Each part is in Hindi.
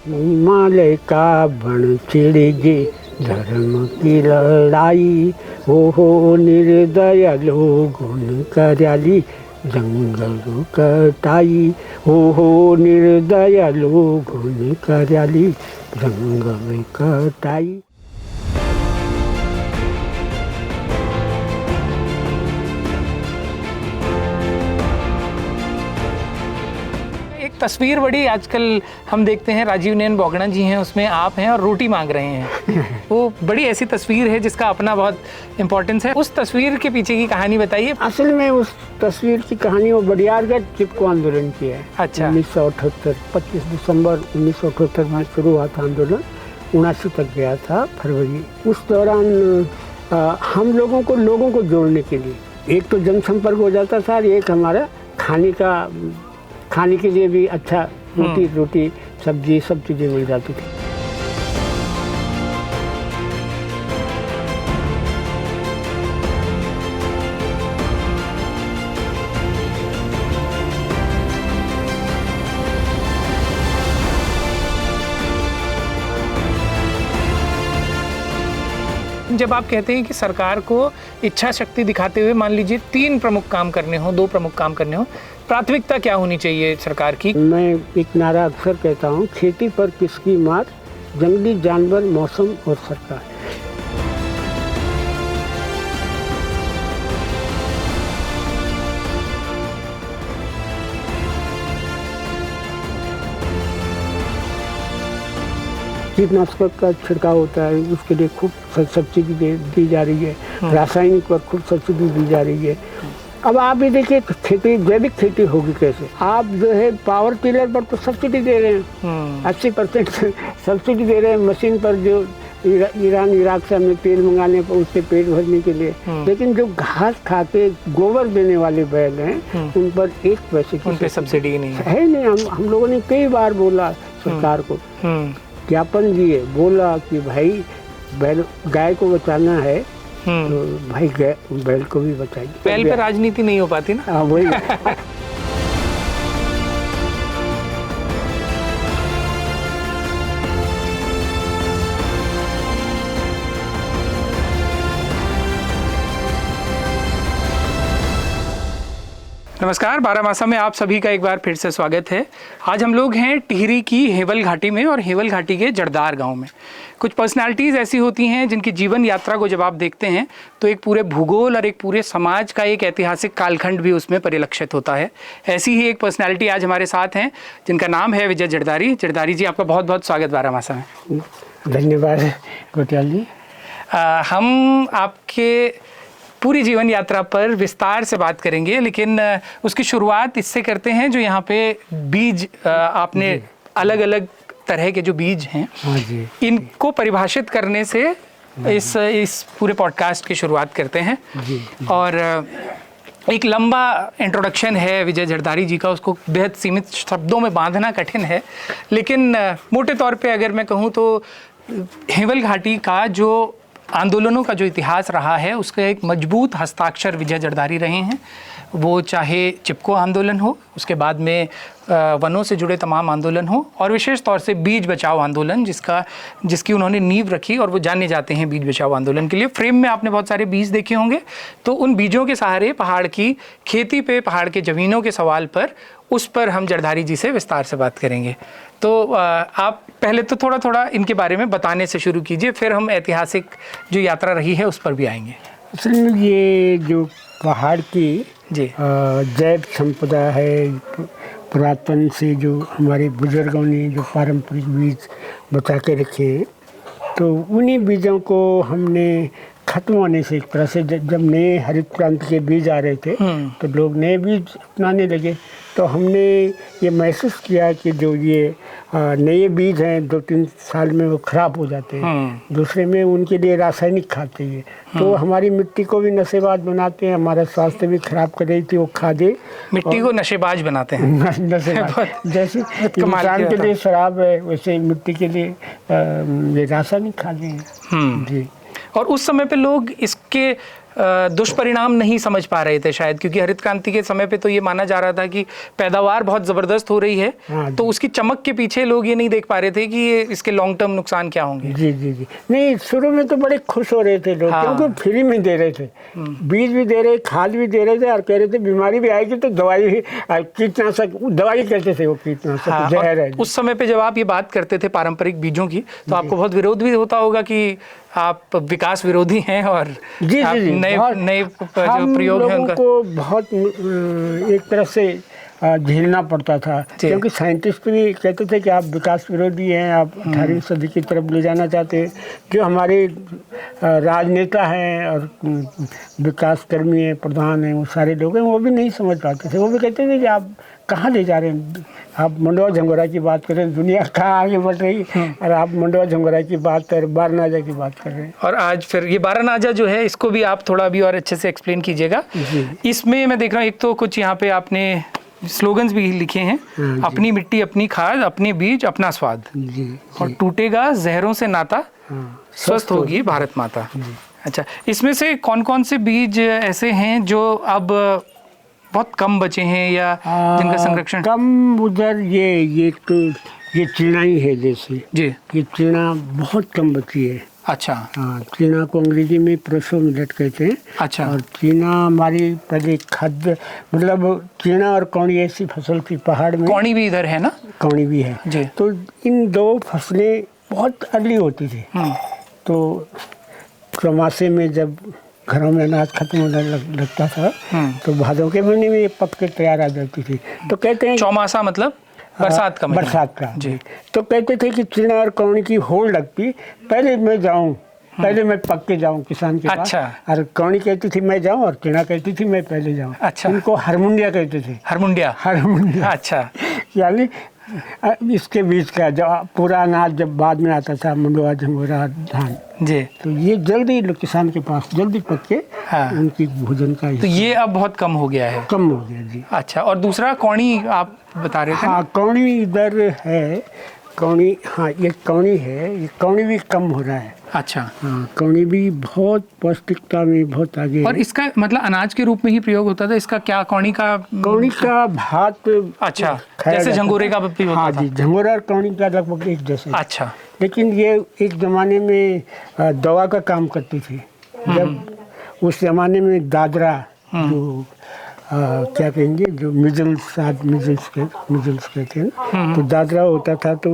हिमालय का बन छिड़गे धर्म की लड़ाई, हो निर्दय लोगों ने कराली जंगल कटाई, हो निर्दय लोगों ने कराली जंगल कटाई। तस्वीर बड़ी आजकल हम देखते हैं, राजीव नयन बोगड़ा जी हैं, उसमें आप हैं और रोटी मांग रहे हैं। वो बड़ी ऐसी तस्वीर है जिसका अपना बहुत इम्पोर्टेंस है। उस तस्वीर के पीछे की कहानी बताइए। असल में उस तस्वीर की कहानी वो बड़ियारगढ़ चिपको आंदोलन की है। अच्छा। 1978 25 दिसंबर 1978 में शुरू हुआ था आंदोलन, 79 तक गया था फरवरी। उस दौरान हम लोगों को जोड़ने के लिए एक तो जनसंपर्क हो जाता था, एक हमारा खाने के लिए भी अच्छा रोटी सब्जी सब चीज़ें मिल जाती थी। जब आप कहते हैं कि सरकार को इच्छा शक्ति दिखाते हुए मान लीजिए 3 प्रमुख काम करने हो, 2 प्रमुख काम करने हो, प्राथमिकता क्या होनी चाहिए सरकार की? मैं एक नारा अक्सर कहता हूँ, खेती पर किसकी मार, जंगली जानवर, मौसम और सरकार। कीटनाशक का छिड़काव होता है, उसके लिए खूब सब्सिडी दी जा रही है। रासायनिक पर खूब सब्सिडी दी जा रही है। अब आप ये देखिए, खेती जैविक खेती होगी कैसे? आप जो है पावर टिलर पर तो सब्सिडी दे रहे हैं, 80% सब्सिडी दे रहे हैं। मशीन पर जो ईरान इराक से हमें तेल मंगाने पर उससे पेट भरने के लिए, लेकिन जो घास खा के गोबर देने वाले बैल हैं उन पर 1 पैसे की सब्सिडी नहीं है। नहीं, हम लोगों ने कई बार बोला सरकार को, ज्ञापन दिए, बोला कि भाई गाय को बचाना है तो भाई बैल को भी बचाइए। बैल पे राजनीति नहीं हो पाती ना। हाँ, वही। नमस्कार, बारामासा में आप सभी का एक बार फिर से स्वागत है। आज हम लोग हैं टिहरी की हेवल घाटी में और हेवल घाटी के जड़दार गांव में। कुछ पर्सनालिटीज़ ऐसी होती हैं जिनकी जीवन यात्रा को जब आप देखते हैं तो एक पूरे भूगोल और एक पूरे समाज का एक ऐतिहासिक कालखंड भी उसमें परिलक्षित होता है। ऐसी ही एक पर्सनालिटी आज हमारे साथ हैं जिनका नाम है विजय जड़दारी। जड़दारी जी, आपका बहुत बहुत स्वागत बारामासा में। धन्यवाद कोटियाल जी। हम आपके पूरी जीवन यात्रा पर विस्तार से बात करेंगे, लेकिन उसकी शुरुआत इससे करते हैं जो यहाँ पे बीज आपने अलग अलग तरह के जो बीज हैं, हाँ जी, इनको परिभाषित करने से इस पूरे पॉडकास्ट की शुरुआत करते हैं। जी। और एक लंबा इंट्रोडक्शन है विजय जड़दारी जी का, उसको बेहद सीमित शब्दों में बांधना कठिन है, लेकिन मोटे तौर पे अगर मैं कहूँ तो हेवल घाटी का जो आंदोलनों का जो इतिहास रहा है उसका एक मजबूत हस्ताक्षर विजय जड़दारी रहे हैं। वो चाहे चिपको आंदोलन हो, उसके बाद में वनों से जुड़े तमाम आंदोलन हो, और विशेष तौर से बीज बचाओ आंदोलन जिसकी उन्होंने नींव रखी, और वो जाने जाते हैं बीज बचाओ आंदोलन के लिए। फ्रेम में आपने बहुत सारे बीज देखे होंगे, तो उन बीजों के सहारे पहाड़ की खेती पे, पहाड़ के ज़मीनों के सवाल पर, उस पर हम जड़दारी जी से विस्तार से बात करेंगे। तो आप पहले तो थोड़ा थोड़ा इनके बारे में बताने से शुरू कीजिए, फिर हम ऐतिहासिक जो यात्रा रही है उस पर भी आएंगे। असल में ये जो पहाड़ की जी जैव संपदा है, पुरातन से जो हमारे बुजुर्गों ने जो पारंपरिक बीज बचा के रखे, तो उन्हीं बीजों को हमने खत्म होने से, एक तरह से जब नए हरित क्रांति के बीज आ रहे थे तो लोग नए बीज अपनाने लगे। तो हमने ये महसूस किया कि जो ये नए बीज हैं 2-3 साल में वो ख़राब हो जाते हैं, दूसरे में उनके लिए रासायनिक खाद चाहिए, तो हमारी मिट्टी को भी नशेबाज बनाते हैं, हमारा स्वास्थ्य भी खराब कर रही थी वो खादें। मिट्टी को नशेबाज बनाते हैं। नशेबाज जैसे इंसान के लिए शराब है, वैसे मिट्टी के लिए ये रासायनिक खादें हैं। जी। और उस समय पे लोग इसके दुष्परिणाम नहीं समझ पा रहे थे शायद, क्योंकि हरित क्रांति के समय पे तो ये माना जा रहा था कि पैदावार बहुत ज़बरदस्त हो रही है, तो उसकी चमक के पीछे लोग ये नहीं देख पा रहे थे कि ये इसके लॉन्ग टर्म नुकसान क्या होंगे। जी जी जी, नहीं शुरू में तो बड़े खुश हो रहे थे लोग, क्योंकि फ्री में दे रहे थे, बीज भी दे रहे, खाद भी दे रहे थे, और कह रहे थे बीमारी भी आएगी तो दवाई, कीटनाशक दवाई कहते थे वो, कीटनाशक जहर है। उस समय पे जब आप ये बात करते थे पारंपरिक बीजों की, तो आपको बहुत विरोध भी होता होगा कि आप विकास विरोधी हैं, और जी आप जी जी, नए जो प्रयोग है उनका को बहुत एक तरह से झेलना पड़ता था, क्योंकि साइंटिस्ट भी कहते थे कि आप विकास विरोधी हैं, आप 18वीं सदी की तरफ ले जाना चाहते हैं। जो हमारे राजनेता हैं और विकास कर्मी हैं, प्रधान हैं, वो सारे लोग हैं, वो भी नहीं समझ पाते थे। वो भी कहते थे कि आप कहाँ ले जा रहे हैं, आप मंडवा झंगोरा की बात कर रहे हैं, दुनिया कहाँ आगे बढ़ रही है, और आप मंडवा झंगोरा की बात कर, बारनाजा की बात कर रहे हैं। और आज फिर ये बारनाजा जो है, इसको भी आप थोड़ा भी और अच्छे से एक्सप्लेन कीजिएगा। इसमें मैं देख रहा हूँ, एक तो कुछ यहाँ पे आपने स्लोगन्स भी लिखे हैं, अपनी मिट्टी अपनी खाद, अपने बीज अपना स्वाद, और टूटेगा जहरों से नाता, स्वस्थ होगी भारत माता। अच्छा, इसमें से कौन कौन से बीज ऐसे हैं जो अब बहुत कम बचे हैं या जिनका संरक्षण कम? उधर ये तो ये चीना ही है, जैसे जी, ये चीना बहुत कम बची है। अच्छा, हाँ, चीना को अंग्रेजी में प्रोसो मिलेट कहते हैं। अच्छा, और चीना हमारी पहले खाद्य, मतलब चीना और कौड़ी ऐसी फसल थी पहाड़ में। कौड़ी भी इधर है ना? कौड़ी भी है जी। तो इन दो फसलें बहुत अर्ली होती थी। तो चौमासे में जब घरों में अनाज खत्म होने लगता था, तो भादों के महीने में ये पक के तैयार आ जाती थी। तो कहते हैं चौमासा मतलब बरसात का महीना। बरसात का जी। तो कहते थे कि चीना और कौड़ी की होड़ लगती, पहले मैं जाऊं, पहले मैं पक के जाऊं किसान के पास। अच्छा। और कौड़ी कहती थी मैं जाऊं, और चीना कहती थी मैं पहले जाऊं। अच्छा। उनको हरमुंडिया कहते थे। हरमुंडिया। हरमुंडिया, अच्छा, यानी इसके बीच का जो पूरा अनाज जब बाद में आता था, मंडवा झंगोरा धान जी, तो ये जल्दी किसान के पास जल्दी पक के उनकी भोजन का तो ये अब बहुत कम हो गया है। कम हो गया जी। अच्छा, और दूसरा कौड़ी आप बता रहे थे? हाँ, कौड़ी इधर है, कौड़ी, हाँ ये कौड़ी है, ये कौड़ी भी कम हो रहा है। अच्छा, हाँ, कौड़ी भी बहुत पौष्टिकता में बहुत आगे। और इसका मतलब अनाज के रूप में ही प्रयोग होता था इसका? क्या कौड़ी का भात? अच्छा, जैसे झंगोरे का भी होता हाँ था? जी, झंगोरा और कौड़ी का लगभग एक जैसे। अच्छा, लेकिन ये एक ज़माने में दवा का काम करती थी। जब उस ज़माने में दादरा, जो क्या कहेंगे, जो मिजल्स कहते हैं, तो दादरा होता था, तो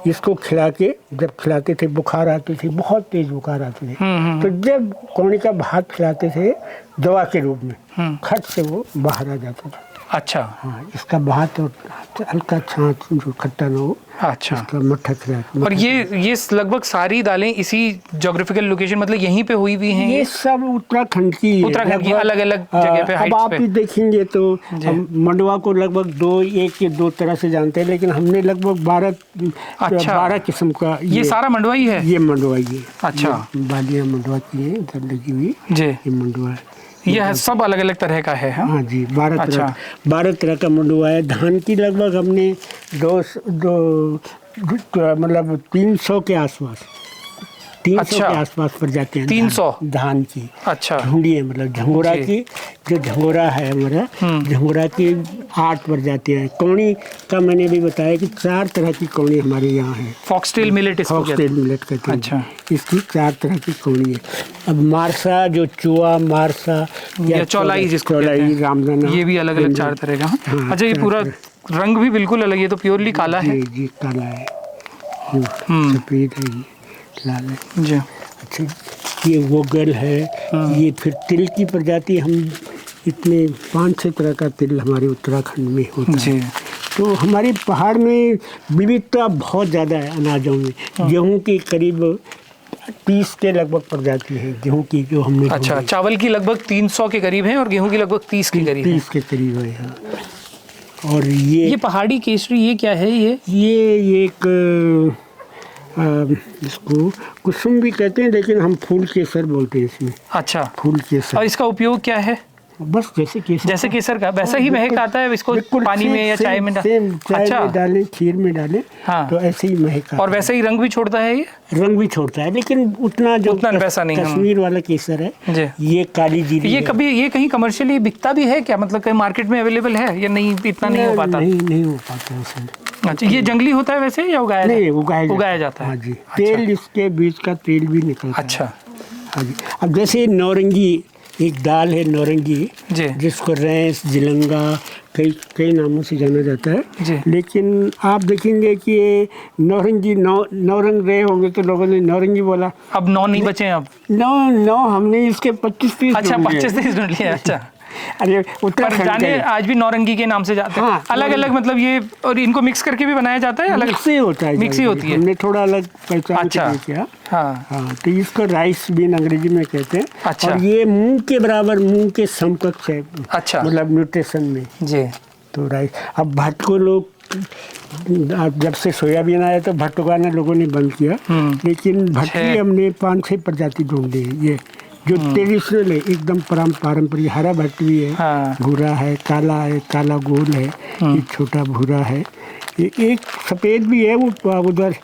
इसको खिला के जब खिलाते थे, बुखार आती थी, बहुत तेज बुखार आती थी, तो जब कौड़ी का भात खिलाते थे दवा के रूप में, खट से वो बाहर आ जाता था। अच्छा, हाँ, इसका भात और हल्का छाछ जो खट्टा ना हो, अच्छा, इसका मट्ठा खिलाते। और ये लगभग सारी दालें इसी ज्योग्राफिकल लोकेशन, मतलब यहीं पे हुई भी हैं? ये सब उत्तराखंड की अलग अलग जगह पे। अब आप भी देखेंगे तो हम मंडवा को लगभग एक या दो तरह से जानते हैं, लेकिन हमने लगभग 12 किस्म का। ये सारा मंडवा ही है? ये मंडवा ही है। अच्छा, बालियाँ मंडवा की है इधर लगी हुई जी, ये मंडवा है। यह सब अलग अलग तरह का है? हाँ जी, 12 अच्छा। 12 तरह का मंडवा है। धान की लगभग हमने मतलब 300 के आसपास, 300 के आसपास पर जाते हैं। 300 धान की। अच्छा, ढूंढी है, मतलब झंगोरा की, जो झंगोरा है हमारा, झंगोरा की 8 पर जाते हैं। कौड़ी का मैंने भी बताया कि 4 तरह की कौड़ी हमारे यहाँ है। फॉक्सटेल मिलेट इसको कहते हैं? फॉक्सटेल मिलेट कहते हैं। अच्छा, इसकी 4 तरह की कौड़ी है। अब मारसा, जो चुआ मारसा या चौलाई जिसको चौलाई, रामदाना, ये भी अलग अलग 4 तरह का। अच्छा, ये पूरा रंग भी बिल्कुल अलग, ये तो प्योरली काला है। जी, काला है, सफेद है, ये लाल है जी। अच्छा, ये वोगल है। ये फिर तिल की प्रजाति, हम इतने 5-6 तरह का तिल हमारे उत्तराखंड में होता है। तो हमारे पहाड़ में विविधता बहुत ज़्यादा है अनाजों में। गेहूँ की करीब 30 के लगभग प्रजाति है गेहूँ की, जो हमने। अच्छा, चावल की लगभग 300 के करीब है और गेहूँ की लगभग 30 के करीब है। 30 के करीब है, हाँ। और ये पहाड़ी केसरी, ये क्या है? ये एक इसको कुसुम भी कहते हैं, लेकिन हम फूल केसर बोलते हैं इसमें। अच्छा, फूल केसर। और इसका उपयोग क्या है? बस जैसे केसर का वैसा ही महक आता है इसको बिल्कुल पानी में या चाय में चाय में डालें, खीर में डालें, हाँ। तो ऐसे ही महक आता और वैसे ही रंग भी छोड़ता है ये? रंग भी छोड़ता है, लेकिन उतना वैसा नहीं। कश्मीर वाला केसर है जी। ये काली जीरी ये कभी ये कहीं कमर्शियली बिकता भी है क्या, मतलब कहीं मार्केट में अवेलेबल है या नहीं, इतना नहीं हो पाता? नहीं हो पाता उसमें। अच्छा, ये जंगली होता है वैसे या उगाया नहीं, उगाया जाता है? हाँ जी। तेल इसके बीज का तेल भी निकलता है। अच्छा। हाँ जी। अब जैसे नौरंगी एक दाल है, नौरंगी, जिसको रैंस, जिलंगा कई नामों से जाना जाता है, लेकिन आप देखेंगे कि ये नौरंगी नौरंग रहे होंगे तो लोगों ने नौरंगी बोला। अब 9 नहीं बचे हैं अब? 9 हमने इसके 25-30। अच्छा, 25-30 ढूंढ लिए। अच्छा। अरे पर जाने आज भी नौरंगी के नाम से जाते हैं। हाँ, अलग अलग मतलब ये, और इनको मिक्स करके भी बनाया जाता है? अलग मिक्स ही होता है, मिक्स ही होती है। हमने थोड़ा अलग पहचान किया। हाँ, तो इसको राइस बीन अंग्रेजी में कहते हैं। अच्छा। और ये मूंग के बराबर, मूंग के समकक्ष है। अच्छा। मतलब न्यूट्रिशन में जी। तो राइस। अब भट्ट को लोग, जब से सोयाबीन आया तो भट्ट उगाना लोगों ने बंद किया, लेकिन भट्ट की हमने 5-6 प्रजाति ढूंढ ली है। ये जो ट्रेडिशनल है, एकदम पारंपरिक, हरा भट्ट भी है, भूरा है, काला गोल है, ये छोटा भूरा है, ये एक सफ़ेद भी है, वो उधर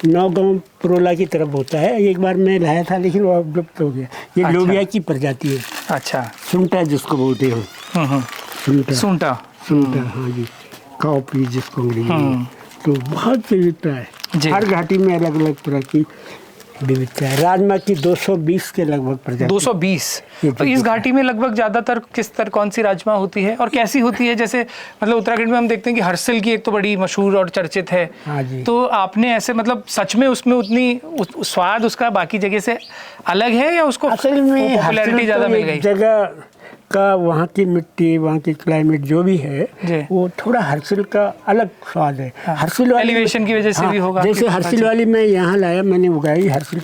नौगांव परोला की तरफ होता है। एक बार मैं लाया था लेकिन वो अब लुप्त हो गया। ये अच्छा। लोबिया की प्रजाति है। अच्छा। सुंटा जिसको बोलते हो, सुंटा, हाँ जी, काउपी जिसको अंग्रेजी में। तो बहुत विविधता है, हर घाटी में अलग अलग तरह की विविधता है। राजमा की 220 के लगभग प्रजाति। 220। तो इस घाटी में लगभग ज़्यादातर कौन सी राजमा होती है और कैसी होती है? जैसे मतलब उत्तराखंड में हम देखते हैं कि हर्सिल की एक तो बड़ी मशहूर और चर्चित है। हाँ जी। तो आपने ऐसे मतलब सच में उसमें उतनी स्वाद उसका बाकी जगह से अलग है या उसको असल में पॉपुलैरिटी ज़्यादा मिल गई? जगह का, वहाँ की मिट्टी, वहाँ की क्लाइमेट जो भी है, वो थोड़ा हर्सिल का अलग स्वाद है। हर्सिल वाली एलिवेशन की वजह से भी होगा। जैसे हर्सिल वाली मैं यहाँ लाया, मैंने उगाई, हर्सिल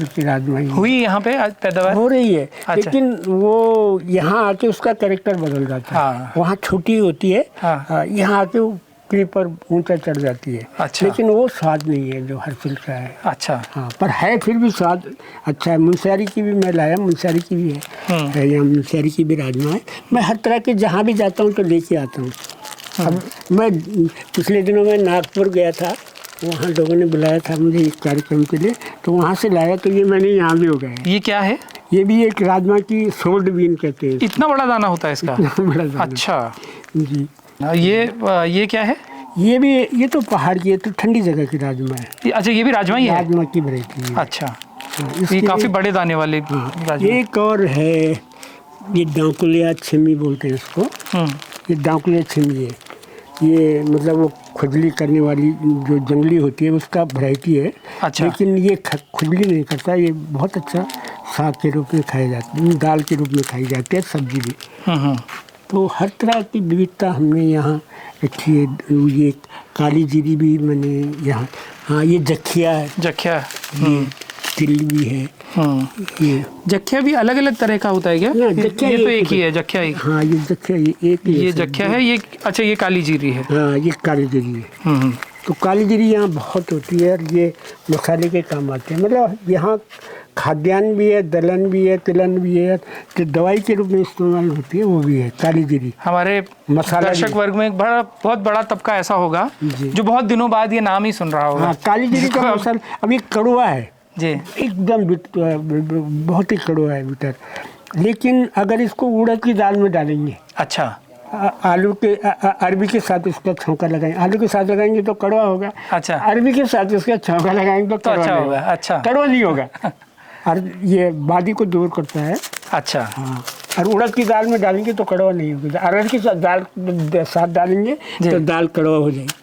की राजमा हुई यहाँ पे आज पैदावार हो रही है। अच्छा। लेकिन वो यहाँ आके उसका कैरेक्टर बदल जाता है। वहाँ छोटी होती है, यहाँ आके पर ऊंचा चढ़ जाती है। अच्छा। लेकिन वो स्वाद नहीं है जो हर्सिल का है। अच्छा। हाँ, पर है फिर भी स्वाद अच्छा है। मुनस्यारी की भी मैं लाया, मुनस्यारी की भी है यहाँ, मुनस्यारी की भी राजमा है। मैं हर तरह के जहाँ भी जाता हूँ तो लेके आता हूँ। अब मैं पिछले दिनों में नागपुर गया था, वहाँ लोगों ने बुलाया था मुझे एक कार्यक्रम के लिए, तो वहाँ से लाया, तो ये मैंने यहाँ भी उगाया। ये क्या है? ये भी एक राजमा की सोल्ड बीन कहते हैं। इतना बड़ा दाना होता है इसका? बड़ा दाना। अच्छा जी। ये क्या है? ये तो पहाड़ की है, तो ठंडी जगह की राजमा है। अच्छा, ये भी राजमा ही है? राजमा की वैरायटी है। अच्छा। ये काफ़ी बड़े दाने वाले राजमा। एक और है, ये डांकुलिया छिमी बोलते हैं इसको। ये डांकुलिया छिमी है, ये मतलब वो खुजली करने वाली जो जंगली होती है उसका वैरायटी है। अच्छा। लेकिन ये खुजली नहीं करता, ये बहुत अच्छा साग के रूप में खाया जाता है, दाल के रूप में खाई जाती है, सब्जी भी। तो हर तरह की विविधता हमने यहाँ रखी है। ये काली जीरी भी मैंने यहाँ, हाँ, ये जखिया है। जखिया, ये तिल भी है। ये जखिया भी अलग अलग तरह का होता है क्या? जखिया ये तो एक ही है, जखिया ही। हाँ, ये जखिया एक ही है। ये जखिया है, ये अच्छा, ये काली जीरी है। हाँ, ये काली जीरी है। तो काली जीरी यहाँ बहुत होती है और ये मसाले के काम आते हैं। मतलब यहाँ खाद्यान्न भी है, दलहन भी है, तिलहन भी है, तो दवाई के रूप में इस्तेमाल होती है, वो भी है काली जीरी। हमारे दर्शक वर्ग में एक बहुत बड़ा तबका ऐसा होगा जो बहुत दिनों बाद ये नाम ही सुन रहा होगा। हाँ, काली जीरी का मसाला अभी कड़वा है जी, एकदम बहुत ही कड़वा है बिटर। लेकिन अगर इसको उड़द की दाल में डालेंगे, अच्छा, आलू के अरबी के साथ इसका छौंका लगाएंगे, आलू के साथ लगाएंगे तो कड़वा होगा। अच्छा। अरबी के साथ इसका छौंका लगाएंगे तो अच्छा होगा। अच्छा, कड़वा नहीं होगा। और ये बादी को दूर करता है। अच्छा। हाँ, और उड़द की दाल में डालेंगे तो कड़वा नहीं होगा। अरहर के साथ डालेंगे तो दाल कड़वा हो जाएगी।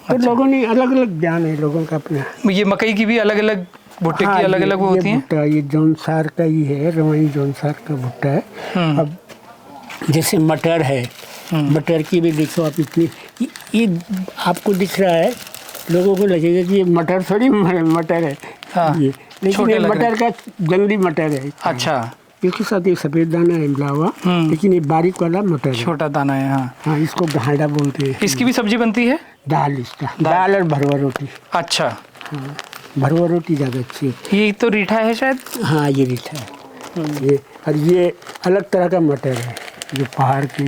तो लोगों ने अलग अलग ज्ञान है लोगों का अपना। ये मकई की भी अलग अलग भुट्टे की अलग अलग होती हैं। ये जौनसार का ही है, रवाई जौनसार का भुट्टा है। अब जैसे मटर है, मटर की भी देखो आप, इतनी ये आपको दिख रहा है, लोगों को लगेगा कि ये मटर थोड़ी मटर है। हाँ, ये लेकिन ये मटर का जंगली मटर है। अच्छा। इसके साथ ये सफ़ेद दाना है मिला हुआ, लेकिन ये बारीक वाला मटर है, छोटा दाना है। हाँ, हाँ, इसको घाड़ा बोलते हैं। इसकी भी सब्जी बनती है? दाल और भरवा रोटी। अच्छा। हाँ, भरवा रोटी ज़्यादा अच्छी है। ये तो रीठा है शायद। हाँ, ये रीठा है। ये और ये अलग तरह का मटर है, जो पहाड़ की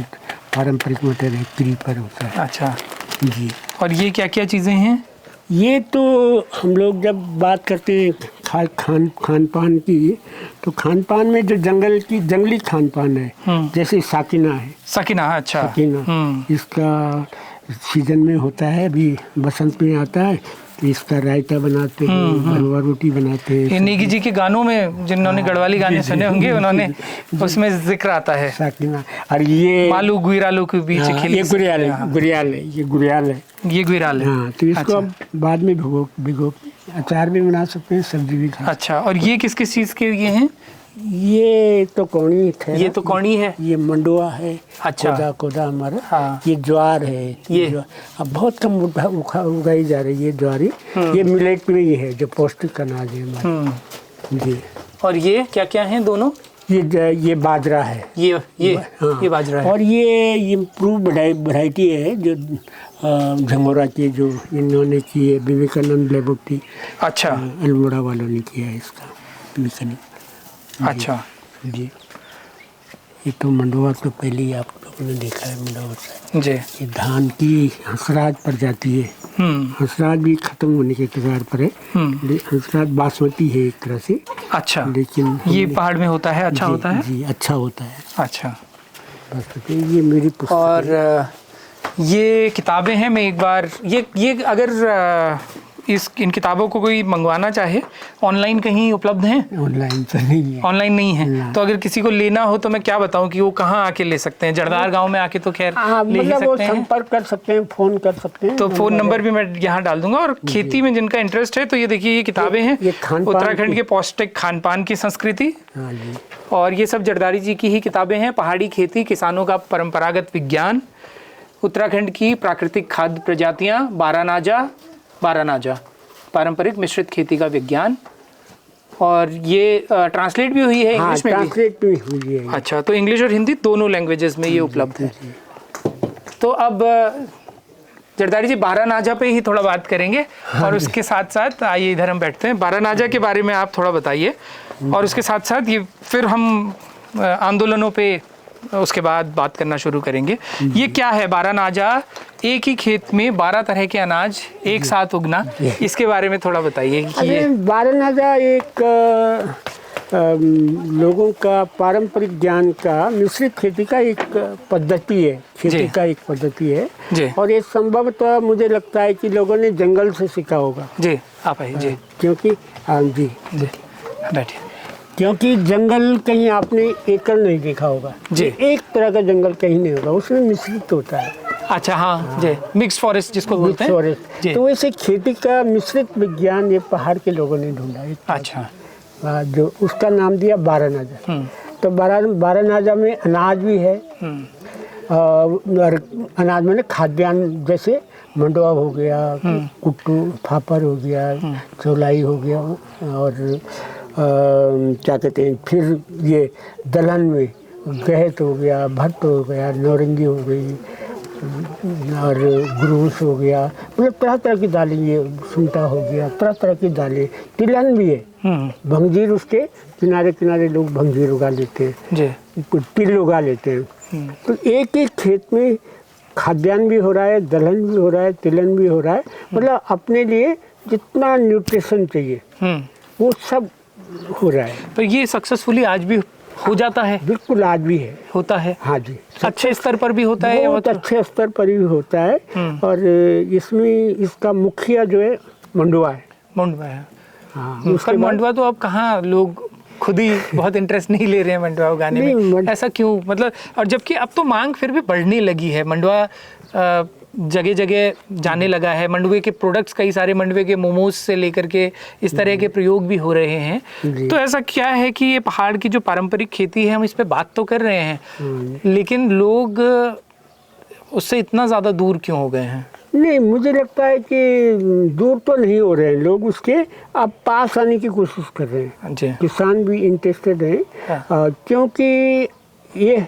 पारंपरिक मटर है, क्रीपर होता है। अच्छा जी। और ये क्या क्या चीज़ें हैं? ये तो हम लोग जब बात करते हैं खान पान की, तो खान पान में जो जंगली खान पान है, जैसे साकिना है। सकीना, अच्छा। साकिना इसका सीजन में होता है, अभी बसंत में आता है, तो इसका रायता बनाते हैं, हलवा रोटी बनाते हैं। ये नेगी जी के गानों में, जिन्होंने गढ़वाली गाने सुने होंगे, उन्होंने उसमें जिक्र आता है साकिना। और ये मालू गुइरालू के बीच खिली, ये गुरियाल है, ये गुरियाल है। ये गुइराल है। हाँ, तो इसको अब बाद में भिगो अचार भी बना सकते हैं, सब्जी भी खा। अच्छा, और ये किस किस चीज़ के ये हैं? ये तो कौड़ी है। ये तो कौड़ी है। ये मंडुआ है। अच्छा। कोदा हमारा। हाँ। ये ज्वार है। ये अब बहुत कम उगाई जा रही है ज्वारी। ये मिलेट में ही है, जो पौष्टिक अनाज है हमारा। जी। और ये क्या क्या हैं दोनों? ये बाजरा है। ये हाँ। ये बाजरा है। और ये इम्प्रूव वैरायटी है, जो झंगोरा की, जो इन्होंने की है, विवेकानंद लेबोरेटरी। अच्छा। अल्मोड़ा वालों ने किया है इसका मिशन। अच्छा जी। ये तो मंडुआ तो पहले ही आप लोगों ने देखा है, मंडुआ से जी। ये धान की हंसराज प्रजाति है। हंसराज भी खत्म होने के कगार पर है। हंसराज बासमती है एक तरह से। अच्छा। लेकिन ये पहाड़ में होता है, अच्छा होता है। जी, अच्छा होता है। अच्छा। बासमती, ये मेरी पुस्तक। और ये किताबें हैं, मैं एक बार ये अगर इन किताबों को कोई मंगवाना चाहे, ऑनलाइन कहीं उपलब्ध हैं? ऑनलाइन तो नहीं है। ऑनलाइन नहीं है। तो अगर किसी को लेना हो तो मैं क्या बताऊं कि वो कहाँ आके ले सकते हैं? जड़दार गांव में आके तो खैर ले ही मतलब वो सकते हैं। संपर्क कर सकते हैं, फोन कर सकते हैं। तो फ़ोन नंबर भी मैं यहाँ डाल दूंगा। और खेती में जिनका इंटरेस्ट है, तो ये देखिए, ये किताबें हैं, उत्तराखंड के पौष्टिक खान पान की संस्कृति। हाँ जी। और ये सब जरदारी जी की ही किताबें हैं। पहाड़ी खेती, किसानों का परंपरागत विज्ञान, उत्तराखंड की प्राकृतिक खाद्य प्रजातियाँ, बारानाजा पारंपरिक मिश्रित खेती का विज्ञान। और ये ट्रांसलेट भी हुई है इंग्लिश में? ट्रांसलेट भी हुई है। अच्छा, तो इंग्लिश और हिंदी दोनों लैंग्वेजेस में ये उपलब्ध है। तो अब जरदारी जी, बारानाजा पे ही थोड़ा बात करेंगे। और उसके साथ साथ आइए इधर हम बैठते हैं। बारानाजा के बारे में आप थोड़ा बताइए, और उसके साथ साथ ये फिर हम आंदोलनों पे उसके बाद बात करना शुरू करेंगे। ये क्या है बारानाजा? एक ही खेत में 12 तरह के अनाज एक साथ उगना, इसके बारे में थोड़ा बताइए। अरे बारानाजा एक लोगों का पारंपरिक ज्ञान का मिश्रित खेती का एक पद्धति है, खेती का एक पद्धति है जी। और ये संभवतः मुझे लगता है कि लोगों ने जंगल से सीखा होगा। जी, आप आइए जी। क्योंकि जी बैठिए। क्योंकि जंगल कहीं आपने एकल नहीं देखा होगा जी। एक तरह का जंगल कहीं नहीं होगा, उसमें मिश्रित होता है। अच्छा, हाँ जी, मिक्स फॉरेस्ट जिसको बोलते हैं। फॉरेस्ट। तो वैसे खेती का मिश्रित विज्ञान ये पहाड़ के लोगों ने ढूंढा। अच्छा। जो उसका नाम दिया बारानाजा। तो बारानाजा में अनाज भी है, और अनाज में खाद्यान्न, जैसे मंडुआ हो गया, कुट्टू फाफर हो गया, चौलाई हो गया, और क्या कहते हैं, फिर ये दलहन में गहत हो गया, भट्ट हो गया, नौरंगी हो गई, और गुरूस हो गया, मतलब तरह तरह की दालें, ये सुंटा हो गया, तरह तरह की दालें। तिलहन भी है, भंगजीर, उसके किनारे किनारे लोग भंगजीर उगा लेते हैं जी, कुछ तिल उगा लेते हैं। तो एक एक खेत में खाद्यान्न भी हो रहा है, दलहन भी हो रहा है, तिलहन भी हो रहा है, मतलब अपने लिए जितना न्यूट्रिशन चाहिए वो सब हो रहा है। पर ये सक्सेसफुली आज भी हो जाता है? बिल्कुल, आज भी है, होता है। हाँ जी, अच्छे स्तर पर भी होता है? बहुत अच्छे स्तर पर भी होता है। और इसमें इसका मुखिया जो है मंडुआ है। मंडुआ है, हाँ। पर मंडुआ तो अब कहाँ, लोग खुद ही बहुत इंटरेस्ट नहीं ले रहे हैं मंडुआ उगाने में, ऐसा क्यों? मतलब, और जबकि अब तो मांग फिर भी बढ़ने लगी है, मंडुआ जगह जगह जाने लगा है। मंडुए के प्रोडक्ट्स, कई सारे मंडुए के मोमोज से लेकर के इस तरह के प्रयोग भी हो रहे हैं। तो ऐसा क्या है कि ये पहाड़ की जो पारंपरिक खेती है, हम इस पे बात तो कर रहे हैं, लेकिन लोग उससे इतना ज़्यादा दूर क्यों हो गए हैं? नहीं, मुझे लगता है कि दूर तो नहीं हो रहे हैं लोग, उसके अब पास आने की कोशिश कर रहे हैं जी। किसान भी इंटरेस्टेड हैं। क्योंकि ये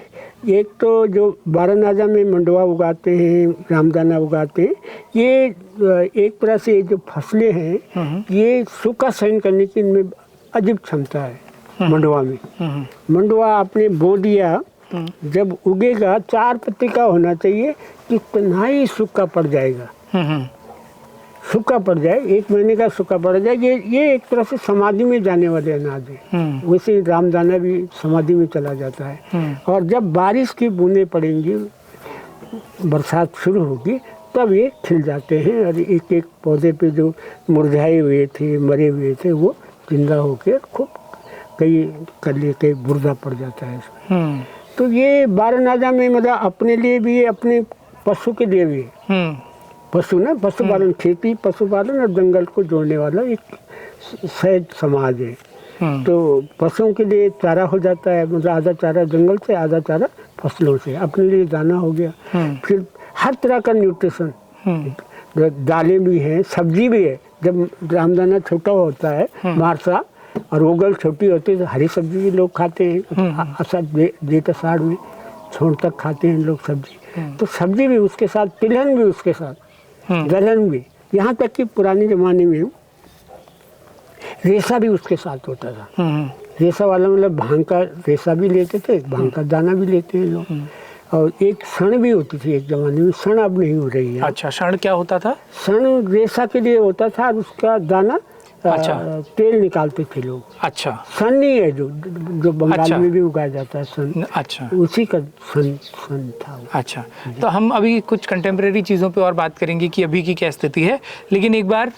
एक तो जो बारानाजा में मंडुआ उगाते हैं, रामदाना उगाते हैं, ये एक तरह से जो फसलें हैं, ये सूखा सहन करने की इनमें अजीब क्षमता है। मंडवा में। मंडवा आपने बो दिया, जब उगेगा 4 पत्ती का होना चाहिए, कितना ही सूखा पड़ जाएगा, सूखा पड़ जाए, 1 महीने का सूखा पड़ जाए। ये एक तरह से समाधि में जाने वाले अनाज है। वैसे रामदाना भी समाधि में चला जाता है। और जब बारिश की बूंदें पड़ेंगी, बरसात शुरू होगी, तब ये खिल जाते हैं और एक एक पौधे पे जो मुरझाए हुए थे, मरे हुए थे, वो जिंदा होकर खूब कई कली कई बुर्दा पड़ जाता है इसमें। तो ये बारनाजा में मतलब अपने लिए भी, अपने पशु के लिए भी, पशु ना, पशुपालन, खेती, पशुपालन और जंगल को जोड़ने वाला एक सहज समाज है। तो पशुओं के लिए चारा हो जाता है, मतलब आधा चारा जंगल से, आधा चारा फसलों से, अपने लिए दाना हो गया। फिर हर तरह का न्यूट्रिशन, दालें भी हैं, सब्जी भी है। जब रामदाना छोटा होता है, मारसा, और ओगल छोटी होती है, तो हरी सब्जी भी लोग खाते हैं। जेठ आषाढ़ में छोड़ तक खाते हैं लोग सब्जी। तो सब्जी भी उसके साथ, तिलहन भी उसके साथ, दलहन भी, यहाँ तक कि पुराने ज़माने में रेशा भी उसके साथ होता था। रेशा वाला मतलब भांग का रेशा भी लेते थे, भांग का दाना भी लेते हैं लोग। और एक सण भी होती थी एक ज़माने में, सण अब नहीं हो रही है। अच्छा, सण क्या होता था? सण रेशा के लिए होता था, और उसका दाना, अच्छा, तेल निकालते थे लोग। अच्छा, सन नहीं है जो बंगाल, अच्छा, में भी उगाया जाता है सन। अच्छा, उसी का सन था वो। अच्छा, तो हम अभी कुछ कंटेम्प्रेरी चीज़ों पे और बात करेंगे कि अभी की क्या स्थिति है, लेकिन एक बार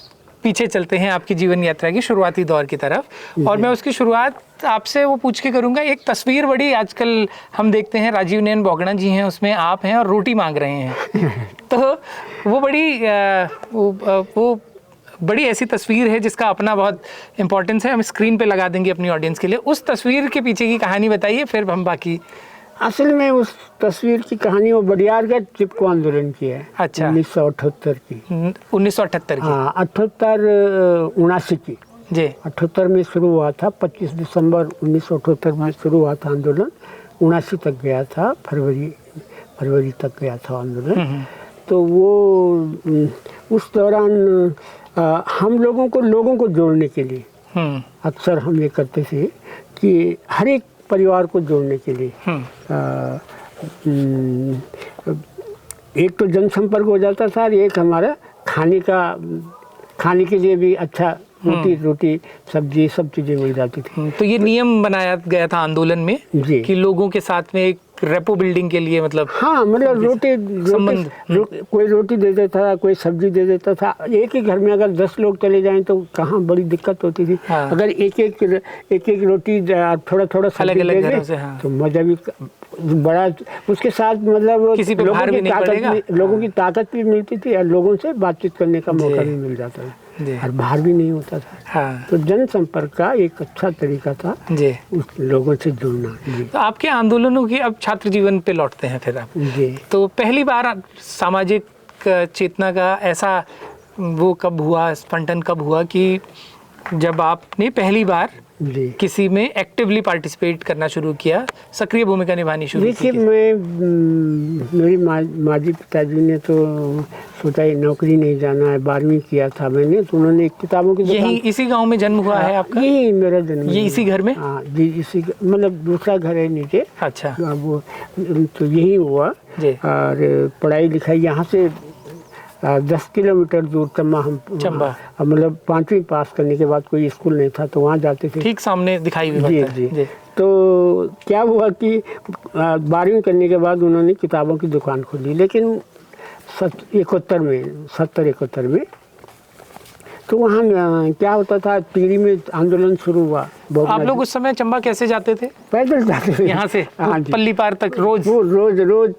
पीछे चलते हैं आपकी जीवन यात्रा की शुरुआती दौर की तरफ। और मैं उसकी शुरुआत आपसे वो पूछ के करूँगा, एक तस्वीर बड़ी आजकल हम देखते हैं, राजीव नयन बोगड़ा जी हैं, उसमें आप हैं और रोटी मांग रहे हैं। तो वो बड़ी ऐसी तस्वीर है जिसका अपना बहुत इम्पोर्टेंस है। हम स्क्रीन पे लगा देंगे अपनी ऑडियंस के लिए। उस तस्वीर के पीछे की कहानी बताइए, फिर हम बाकी। असल में उस तस्वीर की कहानी वो बडियारगढ़ चिपको आंदोलन की है। अच्छा, 1978 की। 1978 की? हाँ, 78-79 की जी। 78 में शुरू हुआ था, 25 दिसंबर 1978 में शुरू हुआ था आंदोलन। 79 तक गया था, फरवरी तक गया था आंदोलन। तो वो उस दौरान हम लोगों को जोड़ने के लिए अक्सर हम ये करते थे कि हर एक परिवार को जोड़ने के लिए एक तो जनसंपर्क हो जाता था, और एक हमारा खाने के लिए भी अच्छा रोटी सब्जी सब चीज़ें मिल जाती थी। तो ये नियम बनाया गया था आंदोलन में कि लोगों के साथ में एक रेपो बिल्डिंग के लिए, मतलब हाँ, मतलब कोई रोटी दे देता था, कोई सब्जी दे देता था। एक ही घर में अगर 10 लोग चले जाएं तो कहाँ बड़ी दिक्कत होती थी। हाँ। अगर एक एक रोटी थोड़ा थोड़ा अलग अलग घरों से, हाँ, तो मजा भी बड़ा, उसके साथ मतलब किसी पे भार भी नहीं पड़ेगा, लोगों की ताकत भी मिलती थी, और लोगों से बातचीत करने का मौका भी मिल जाता था, और बाहर भी नहीं होता था। हाँ। तो जनसंपर्क का एक अच्छा तरीका था जी, उस लोगों से जुड़ना जी। तो आपके आंदोलनों की, अब छात्र जीवन पे लौटते हैं फिर आप जी। तो पहली बार सामाजिक चेतना का ऐसा वो कब हुआ, स्पंटन कब हुआ कि जब आपने पहली बार जी किसी में एक्टिवली पार्टिसिपेट करना शुरू किया, सक्रिय भूमिका निभानी शुरू की? देखिए, मेरी माजी पिताजी ने तो सोचा ही नौकरी नहीं जाना है, 12वीं किया था मैंने, तो उन्होंने किताबों की यही इसी गांव में जन्म हुआ है आपका? यही मेरा जन्म, ये इसी घर में? हाँ जी, इसी, मतलब दूसरा घर है नीचे। अच्छा, वो तो यही हुआ। और पढ़ाई लिखाई यहाँ से 10 किलोमीटर दूर चंबा, मतलब 5वीं पास करने के बाद कोई स्कूल नहीं था, तो वहाँ जाते थे। ठीक सामने दिखाई भी जी, जी जी। तो क्या हुआ कि 12वीं करने के बाद उन्होंने किताबों की दुकान खोली, लेकिन 70-71 में तो वहाँ क्या होता था, टीरी में आंदोलन शुरू हुआ। आप लोग उस समय चंबा कैसे जाते थे? पैदल जाते थे यहाँ से? हाँ, पल्ली पार तक रोज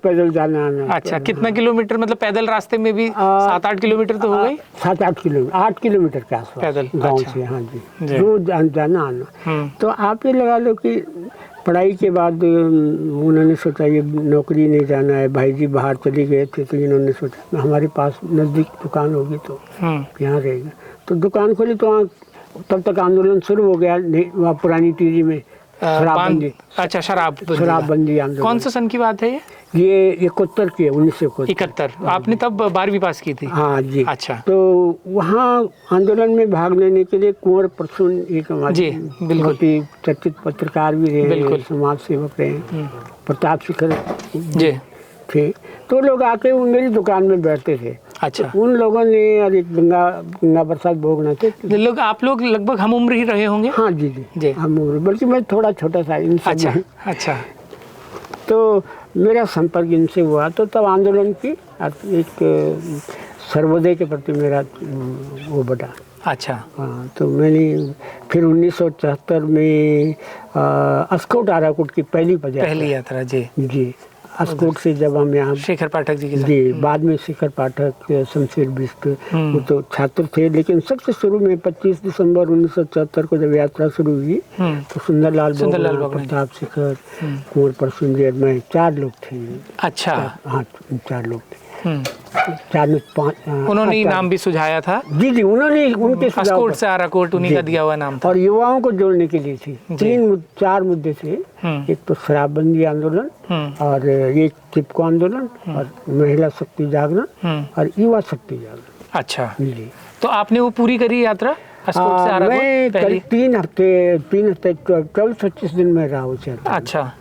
पैदल जाना आना। अच्छा, कितना किलोमीटर, मतलब पैदल रास्ते में भी 7-8 किलोमीटर तो हो गई? 7-8 किलोमीटर, 8 किलोमीटर के आसपास पैदल गाँव से। हाँ जी, रोज जाना आना। तो आप ये लगा लो कि पढ़ाई के बाद उन्होंने सोचा ये नौकरी नहीं जाना है, भाई जी बाहर चले गए थे, तो इन्होंने सोचा हमारे पास नज़दीक दुकान होगी तो यहाँ रहेगा। तो दुकान खोली, तो वहाँ तब तक आंदोलन शुरू हो गया वहाँ पुरानी टीरी में। शराबबंदी। अच्छा, शराबबंदी आंदोलन। कौन सा सन की बात है ये? ये 71 की है, 1971। 71। आपने तब 12वीं पास की थी? हाँ जी। अच्छा। तो वहाँ आंदोलन में भाग लेने के लिए कुंवर प्रसून एक जी, बिल्कुल। बहुत ही चर्चित पत्रकार भी रहे, बिल्कुल। समाज सेवक रहे, प्रताप शिखर जी। थे। तो लोग आके वो मेरी दुकान में बैठते थे। अच्छा। तो उन लोगों ने, और एक गंगा प्रसाद भोगना थे। आप लोग लगभग हम उम्र ही रहे होंगे? हाँ जी जी, हम उम्र, बल्कि मैं थोड़ा छोटा था इन सब अच्छा में। अच्छा। तो मेरा संपर्क इनसे हुआ, तो तब आंदोलन की एक सर्वोदय के प्रति मेरा वो बढ़ा। अच्छा। हाँ, तो मैंने फिर 1974 में अस्कोट आराकोट की पहली यात्रा। जी जी। अस्कोट से जब हम यहाँ शेखर पाठक जी के साथ। जी, बाद में शेखर पाठक, शमशेर बिष्ट, वो तो छात्र थे, लेकिन सबसे शुरू में 25 दिसंबर 1974 को जब यात्रा शुरू हुई तो सुंदरलाल बोगना, प्रताप शिखर, कुंवर प्रसून जी, मैं 4 लोग थे। अच्छा। हाँ, 4 लोग थे। 4 में 5 उन्होंने नाम भी सुझाया था? जी जी, उन्होंने उनके अस्कोट से आराकोट उन्हीं का दिया हुआ नाम था। और युवाओं को जोड़ने के लिए थी। 4 मुद्दे थे। एक तो शराबबंदी आंदोलन, और एक चिपको आंदोलन, और महिला शक्ति जागरण, और युवा शक्ति जागरण। अच्छा जी। तो आपने वो पूरी करी यात्रा अस्कोट से आराकोट? मैं करीब 3 हफ्ते 24-25 दिन में रहा उस यात्रा। अच्छा।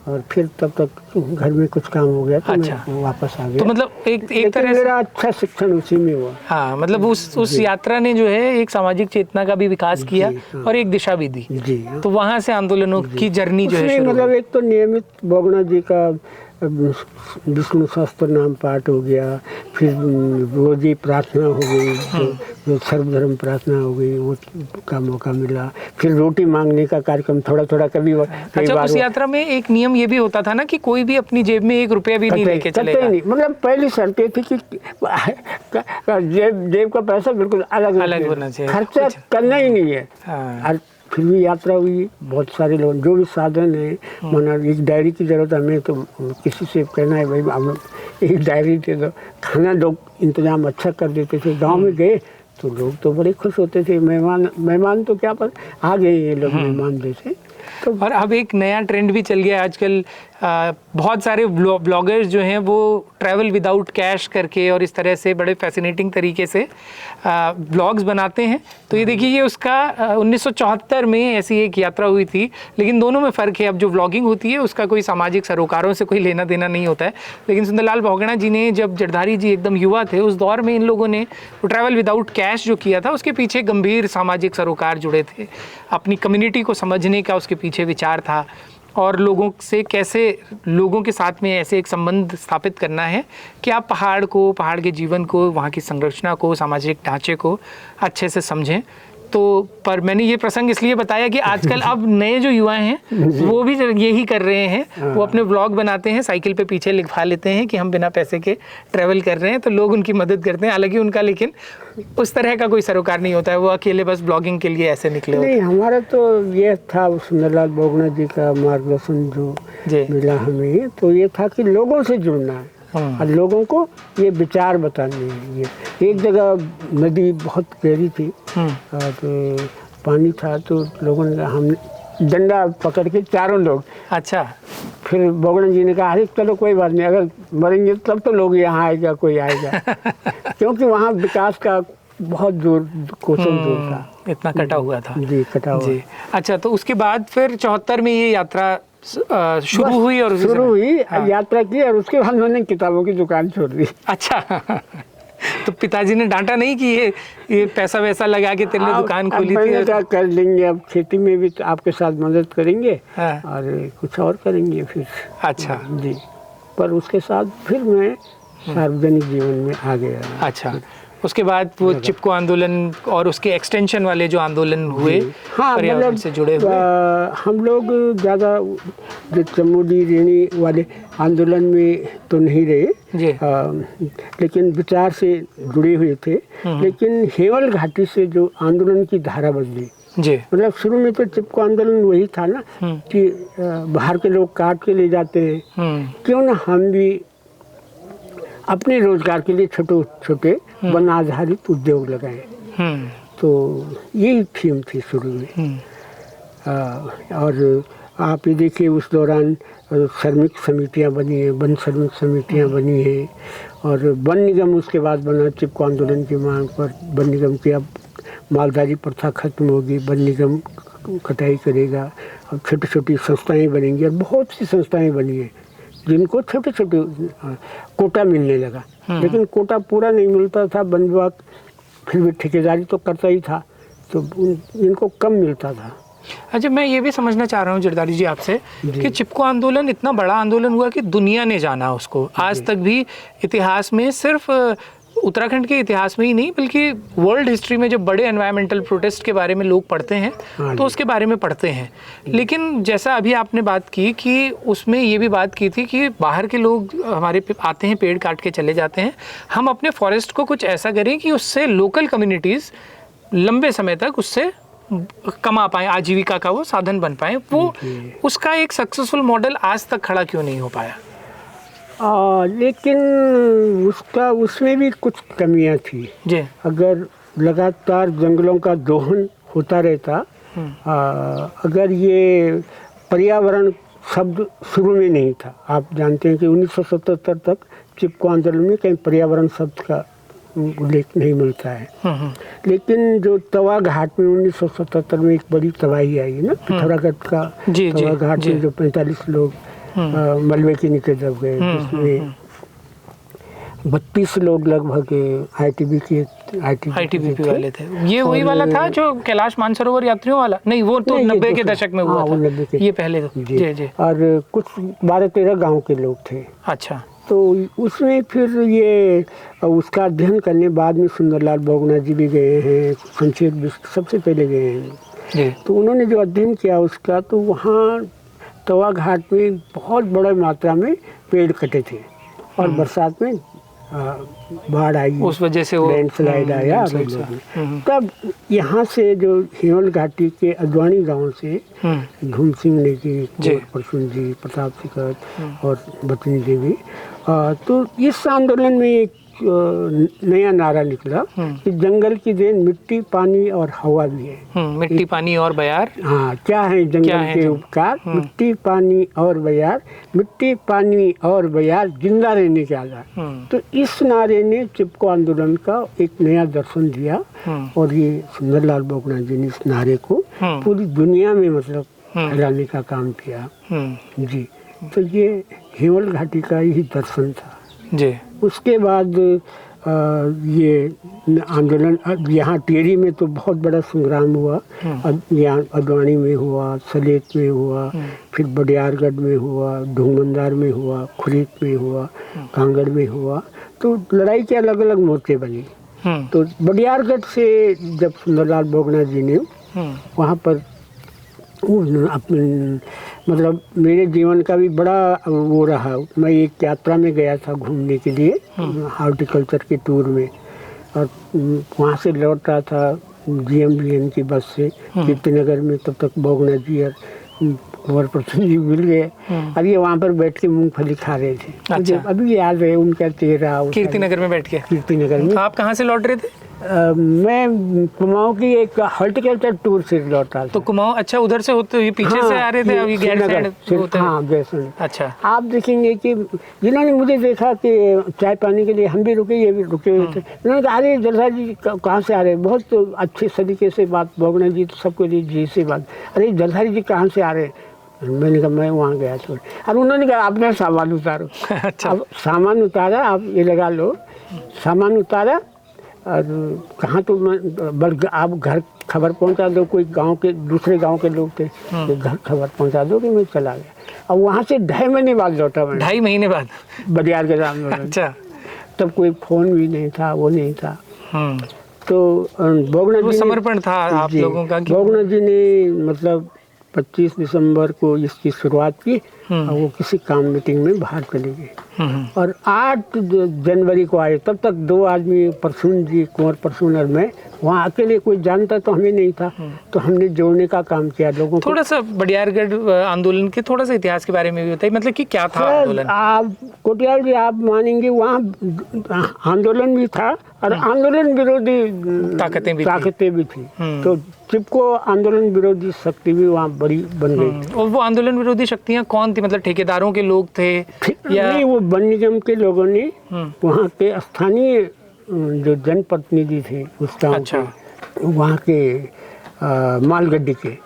और फिर तब तक घर में कुछ काम हो गया तो अच्छा। मैं वापस आ गया। तो मतलब एक तरह से मेरा अच्छा शिक्षण उसी में हुआ। हाँ, मतलब उस यात्रा ने जो है एक सामाजिक चेतना का भी विकास किया और एक दिशा भी दी। जी। तो वहाँ से आंदोलनों की जर्नी जो है मतलब एक तो नियमित बोगना जी का विष्णु शास्त्र नाम पाठ हो गया, फिर रोजी प्रार्थना हो गई, जो सर्वधर्म प्रार्थना हो गई, वो का मौका मिला। फिर रोटी मांगने का कार्यक्रम थोड़ा कभी अच्छा, उस यात्रा में एक नियम ये भी होता था ना कि कोई भी अपनी जेब में 1 रुपया भी नहीं लेके चलेगा? नहीं, मतलब पहली शर्त ये थी कि जेब का पैसा बिल्कुल अलग होना चाहिए, खर्चा करना ही नहीं है। हाँ। फिर भी यात्रा हुई, बहुत सारे लोग, जो भी साधन है, माना एक डायरी की जरूरत हमें, तो किसी से कहना है भाई हम एक डायरी दे दो, खाना लोग इंतजाम अच्छा कर देते थे। गांव में गए तो लोग तो बड़े खुश होते थे, मेहमान तो क्या पर आ गए ये लोग, मेहमान जैसे। तो और अब एक नया ट्रेंड भी चल गया आजकल, बहुत सारे ब्लॉगर्स जो हैं वो ट्रैवल विदाउट कैश करके और इस तरह से बड़े फैसिनेटिंग तरीके से ब्लॉग्स बनाते हैं। तो ये देखिए, ये उसका 1974 में ऐसी एक यात्रा हुई थी, लेकिन दोनों में फ़र्क है। अब जो व्लॉगिंग होती है उसका कोई सामाजिक सरोकारों से कोई लेना देना नहीं होता है, लेकिन सुंदरलाल बोगना जी ने, जब जरदारी जी एकदम युवा थे उस दौर में, इन लोगों ने वो ट्रैवल विदाउट कैश जो किया था उसके पीछे गंभीर सामाजिक सरोकार जुड़े थे, अपनी कम्युनिटी को समझने का उसके पीछे विचार था, और लोगों से कैसे, लोगों के साथ में ऐसे एक संबंध स्थापित करना है कि आप पहाड़ को, पहाड़ के जीवन को, वहाँ की संरचना को, सामाजिक ढांचे को अच्छे से समझें। तो पर मैंने ये प्रसंग इसलिए बताया कि आजकल अब नए जो युवा हैं वो भी यही कर रहे हैं, वो अपने व्लॉग बनाते हैं, साइकिल पे पीछे लिखवा लेते हैं कि हम बिना पैसे के ट्रैवल कर रहे हैं, तो लोग उनकी मदद करते हैं। हालांकि उनका लेकिन उस तरह का कोई सरोकार नहीं होता है, वो अकेले बस ब्लॉगिंग के लिए ऐसे निकले होते हैं। नहीं, हमारा तो ये था, सुंदरलाल बोगना जी का मार्गदर्शन जो मिला हमें, तो ये था कि लोगों से जुड़ना है और लोगों को ये विचार बताने हैं। ये एक जगह नदी बहुत गहरी थी और पानी था, तो लोगों ने, हम डंडा पकड़ के 4 लोग। अच्छा। फिर बोगना जी ने कहा, अरे चलो कोई बात नहीं, अगर मरेंगे तब तो लोग यहाँ आएगा, कोई आएगा। क्योंकि वहाँ विकास का बहुत जोर, कोसों जोर था, इतना कटा हुआ था। जी, कटा हुआ। जी। अच्छा, तो उसके बाद फिर 74 में ये यात्रा शुरू हुई यात्रा की, और उसके बाद मैंने किताबों की दुकान छोड़ दी। अच्छा। तो पिताजी ने डांटा नहीं कि ये पैसा वैसा लगा के तेरे दुकान खोली थी? क्या कर लेंगे, अब खेती में भी तो आपके साथ मदद करेंगे और कुछ और करेंगे फिर। अच्छा जी। पर उसके साथ फिर मैं सार्वजनिक जीवन में आ गया। अच्छा, उसके बाद वो चिपको आंदोलन और उसके एक्सटेंशन वाले जो आंदोलन हुए, हाँ, पर्यावरण से जुड़े हुए, हम लोग ज़्यादा जो चमोली रेणी वाले आंदोलन में तो नहीं रहे जी, लेकिन विचार से जुड़े हुए थे। लेकिन हेवल घाटी से जो आंदोलन की धारा बदली जी, मतलब शुरू में तो चिपको आंदोलन वही था ना कि बाहर के लोग काट के ले जाते हैं, क्यों ना हम भी अपने रोजगार के लिए छोटे छोटे वन आधारित उद्योग लगाए। तो यही थीम थी शुरू में। और आप ये देखिए उस दौरान श्रमिक समितियां बनी हैं, वन श्रमिक समितियां बनी हैं, और वन निगम उसके बाद बना चिपको आंदोलन की मांग पर। वन निगम की अब मालधारी प्रथा खत्म होगी, वन निगम कटाई करेगा, अब छोटी छोटी संस्थाएं बनेंगी, और बहुत सी संस्थाएं बनी हैं जिनको छोटे छोटे कोटा मिलने लगा। लेकिन कोटा पूरा नहीं मिलता था, वन विभाग फिर भी ठेकेदारी तो करता ही था, तो इनको कम मिलता था। अच्छा, मैं ये भी समझना चाह रहा हूँ जरदारी जी आपसे कि चिपको आंदोलन इतना बड़ा आंदोलन हुआ कि दुनिया ने जाना उसको। आज तक भी इतिहास में, सिर्फ उत्तराखंड के इतिहास में ही नहीं बल्कि वर्ल्ड हिस्ट्री में जब बड़े एनवायरमेंटल प्रोटेस्ट के बारे में लोग पढ़ते हैं तो उसके बारे में पढ़ते हैं। लेकिन जैसा अभी आपने बात की कि उसमें ये भी बात की थी कि बाहर के लोग हमारे आते हैं, पेड़ काट के चले जाते हैं, हम अपने फॉरेस्ट को कुछ ऐसा करें कि उससे लोकल कम्युनिटीज़ लंबे समय तक उससे कमा पाएँ, आजीविका का वो साधन बन पाएँ। वो उसका एक सक्सेसफुल मॉडल आज तक खड़ा क्यों नहीं हो पाया? लेकिन उसमें भी कुछ कमियां थी जी। अगर लगातार जंगलों का दोहन होता रहता, अगर ये पर्यावरण शब्द शुरू में नहीं था। आप जानते हैं कि 1977 तक चिपको आंदोलन में कहीं पर्यावरण शब्द का उल्लेख नहीं मिलता है। लेकिन जो तवा घाट में 1977 में एक बड़ी तबाही आई है ना, पिथौरागढ़ का तवा घाट में जो 45 लोग मलबे के नीचे दब गए, जिसमें 32 लोग लगभग आईटीबीपी वाले थे। ये वही वाला था जो कैलाश मानसरोवर यात्रियों वाला? नहीं, वो तो 90 के दशक में हुआ था। ये पहले जी। और कुछ 12-13 गांव के लोग थे। अच्छा। तो उसमें फिर ये उसका अध्ययन करने बाद में सुंदरलाल बोगना जी भी गए हैं, संक्षेप सबसे पहले गए हैं। तो उन्होंने जो अध्ययन किया उसका, तो वहाँ तवा घाट में बहुत बड़े मात्रा में पेड़ कटे थे और बरसात में बाढ़ आई, उस वजह से वो लैंडस्लाइड आया। तब यहाँ से जो हिमवल घाटी के अद्वानी गांव से धूम सिंह नेगी, परसुन जी, प्रताप सिकत और बतनी देवी, तो इस आंदोलन में एक नया नारा निकला कि जंगल की देन मिट्टी, पानी और हवा भी है। मिट्टी, पानी और बयार। हाँ, क्या है जंगल के उपकार? मिट्टी, पानी और बयार, मिट्टी, पानी और बयार, जिंदा रहने के आधार। तो इस नारे ने चिपको आंदोलन का एक नया दर्शन दिया, और ये सुंदरलाल बोगना जी ने इस नारे को पूरी दुनिया में मतलब फैलाने का काम किया। जी, तो ये हिमवल घाटी का ही दर्शन था जी। उसके बाद ये आंदोलन यहाँ टिहरी में तो बहुत बड़ा संग्राम हुआ। यहाँ अद्वानी में हुआ, सलेत में हुआ, फिर बडियारगढ़ में हुआ, ढूंगमंदार में हुआ, खुरीत में हुआ, कांगड़ में हुआ। तो लड़ाई के अलग अलग मोर्चे बने। तो बडियारगढ़ से जब सुंदरलाल बोगना जी ने वहाँ पर मतलब मेरे जीवन का भी बड़ा वो रहा। मैं एक यात्रा में गया था घूमने के लिए, हॉर्टिकल्चर के टूर में, और वहाँ से लौट रहा था GMBN की बस से कीर्तिनगर में। तब तक बोगना जी और कुंवर प्रसन्न जी मिल गए। अब ये वहाँ पर बैठ के मूंगफली खा रहे थे। अच्छा। अभी याद है उनका चेहरा। कीर्तिनगर में बैठ के? कीर्तिनगर में। आप कहाँ से लौट रहे थे? मैं कुमाऊं की एक हॉर्टिकल्चर टूर से लौटा। तो कुमाऊं, अच्छा, उधर से होते हुए पीछे से आ रहे थे? अभी गैरसैंण। हाँ, गैरसैंण। अच्छा। आप देखेंगे कि जिन्होंने मुझे देखा कि चाय पानी के लिए हम भी रुके, ये भी रुके हुए थे, उन्होंने कहा अरे जलसा जी कहाँ से आ रहे हैं? बहुत तो अच्छे तरीके से बात, बोगना जी तो सबके लिए जी से बात, अरे जलसा जी कहाँ से आ रहे हैं? मैंने कहा मैं वहाँ गया था। और उन्होंने कहा अपना सामान उतारो। अच्छा। अब सामान उतारा, आप ये लगा लो, सामान उतारा, और कहाँ तो मैं आप घर खबर पहुंचा दो, कोई गांव के दूसरे गांव के लोग थे, घर खबर पहुंचा दो कि मैं चला गया। अब वहाँ से 2.5 महीने बाद लौटा मैं। 2.5 महीने बाद? बडियार के सामने। अच्छा। तब कोई फोन भी नहीं था, वो नहीं था। तो बोगना जी समर्पण था आप लोगों का। बोगना जी ने मतलब 25 दिसंबर को इसकी शुरुआत की, और वो किसी काम मीटिंग में बाहर चले गए। और 8 जनवरी को आए। तब तक 2 आदमी, परसून जी, कुंवर परसून और मैं, वहाँ अकेले, कोई जानता तो हमें नहीं था। तो हमने जोड़ने का काम किया लोगों को। थोड़ा सा बडियारगढ़ आंदोलन के थोड़ा सा इतिहास के बारे में भी बताइए, मतलब कि क्या था आंदोलन? आप कोटियाल जी, आप मानेंगे वहाँ आंदोलन भी था और आंदोलन विरोधी ताकतें भी थी। तो चिपको आंदोलन विरोधी शक्ति भी वहाँ बड़ी बन गई। और वो आंदोलन विरोधी शक्तियाँ कौन थी? मतलब ठेकेदारों के लोग थे या नहीं, वो वन निगम के लोगों ने, वहाँ के स्थानीय जो जनप्रतिनिधि थे उस गाँव के, वहाँ के मालगड्डी के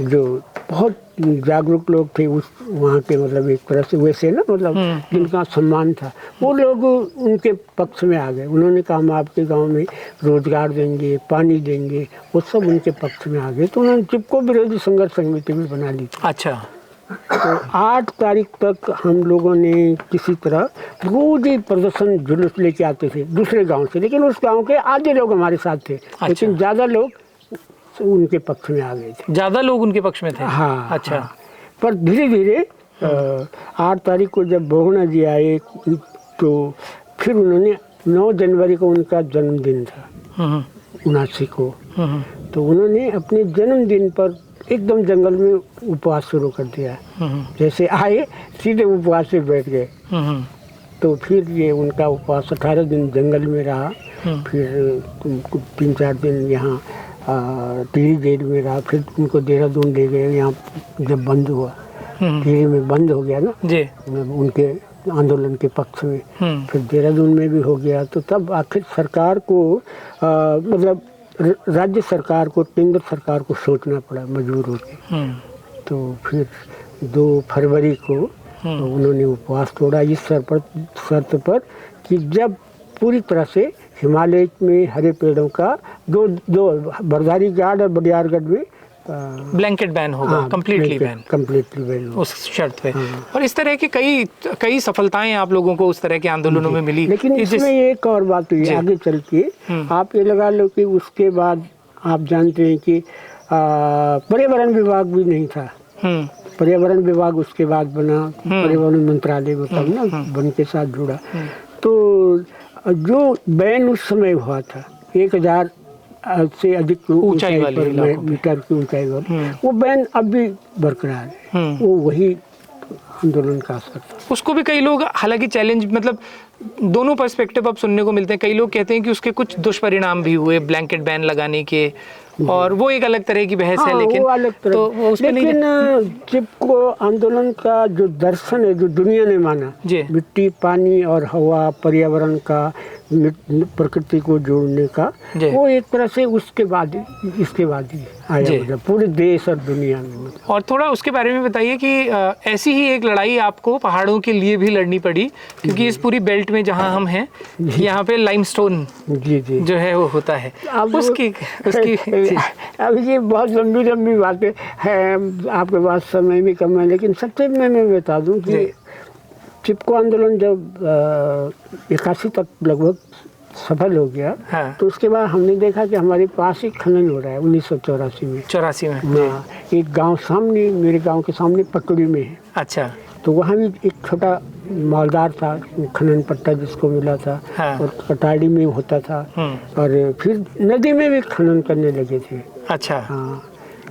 जो बहुत जागरूक लोग थे उस वहाँ के, मतलब एक तरह से वैसे ना, मतलब जिनका सम्मान था, वो लोग उनके पक्ष में आ गए। उन्होंने कहा हम आपके गांव में रोजगार देंगे, पानी देंगे, वो सब उनके पक्ष में आ गए। तो उन्होंने चिपको विरोधी संघर्ष समिति भी बना ली। अच्छा। तो 8 तारीख तक हम लोगों ने किसी तरह रोज ही प्रदर्शन, जुलूस लेके आते थे दूसरे गांव से, लेकिन उस गांव के आधे लोग हमारे साथ थे। लेकिन ज़्यादा लोग उनके पक्ष में आ गए थे। ज़्यादा लोग उनके पक्ष में थे? हाँ। अच्छा। हाँ। पर धीरे धीरे 8 तारीख को जब बोगना जी आए तो फिर उन्होंने 9 जनवरी को उनका जन्मदिन था 79 को। तो उन्होंने अपने जन्मदिन पर एकदम जंगल में उपवास शुरू कर दिया। जैसे आए सीधे उपवास से बैठ गए। तो फिर ये उनका उपवास 18 दिन जंगल में रहा। फिर 3-4 दिन यहाँ टिहरी जेल में रहा। फिर उनको देहरादून ले गए। यहाँ जब बंद हुआ, टिहरी में बंद हो गया ना जी, उनके आंदोलन के पक्ष में, फिर देहरादून में भी हो गया। तो तब आखिर सरकार को मतलब राज्य सरकार को, केंद्र सरकार को सोचना पड़ा मजबूर होकर। तो फिर 2 फरवरी को उन्होंने उपवास तोड़ा इस शर्त पर कि जब पूरी तरह से हिमालय में हरे पेड़ों का दो बरधारी घाट और बडियारगढ़ में ब्लैंकेट बैन होगा, कंप्लीटली बैन उस शर्त पे। और इस तरह की कई सफलताएं आप लोगों को उस तरह के आंदोलनों में मिली। लेकिन इसमें एक और बात हुई आगे चल के, आप ये लगा लो कि उसके बाद आप जानते हैं कि पर्यावरण विभाग भी नहीं था। पर्यावरण विभाग उसके बाद बना, पर्यावरण मंत्रालय मतलब ना वन के साथ जुड़ा। तो जो बैन उस समय हुआ था 1000 से अधिक ऊंचाई पर मीटर की ऊंचाई पर, वो बैन अब भी बरकरार है। वो वही आंदोलन का असर था। उसको भी कई लोग हालांकि चैलेंज, मतलब दोनों पर्सपेक्टिव अब सुनने को मिलते हैं। कई लोग कहते हैं कि उसके कुछ दुष्परिणाम भी हुए ब्लैंकेट बैन लगाने के, और वो एक अलग तरह की बहस है। लेकिन वो अलग तरह तो वो लेकिन चिपको आंदोलन का जो दर्शन है, जो दुनिया ने माना, मिट्टी, पानी और हवा, पर्यावरण का, प्रकृति को जोड़ने का, वो एक तरह से इसके बाद ही आया, मतलब पूरे देश और दुनिया में। और थोड़ा उसके बारे में बताइए कि ऐसी ही एक लड़ाई आपको पहाड़ों के लिए भी लड़नी पड़ी, क्योंकि इस पूरी बेल्ट में जहाँ हम हैं यहाँ पे लाइमस्टोन जो है वो होता है। उसकी अब ये बहुत लंबी बातें हैं, आपके पास समय भी कम है, लेकिन सबसे मैं बता दूं कि चिपको आंदोलन जब 81 तक लगभग सफल हो गया, तो उसके बाद हमने देखा कि हमारे पास ही खनन हो रहा है 1984 में। एक गांव सामने, मेरे गांव के सामने पकड़ी में है। अच्छा। तो वहाँ भी एक छोटा मालदार था, खनन पट्टा जिसको मिला था, और कटाड़ी में होता था, और फिर नदी में भी खनन करने लगे थे। अच्छा। हाँ।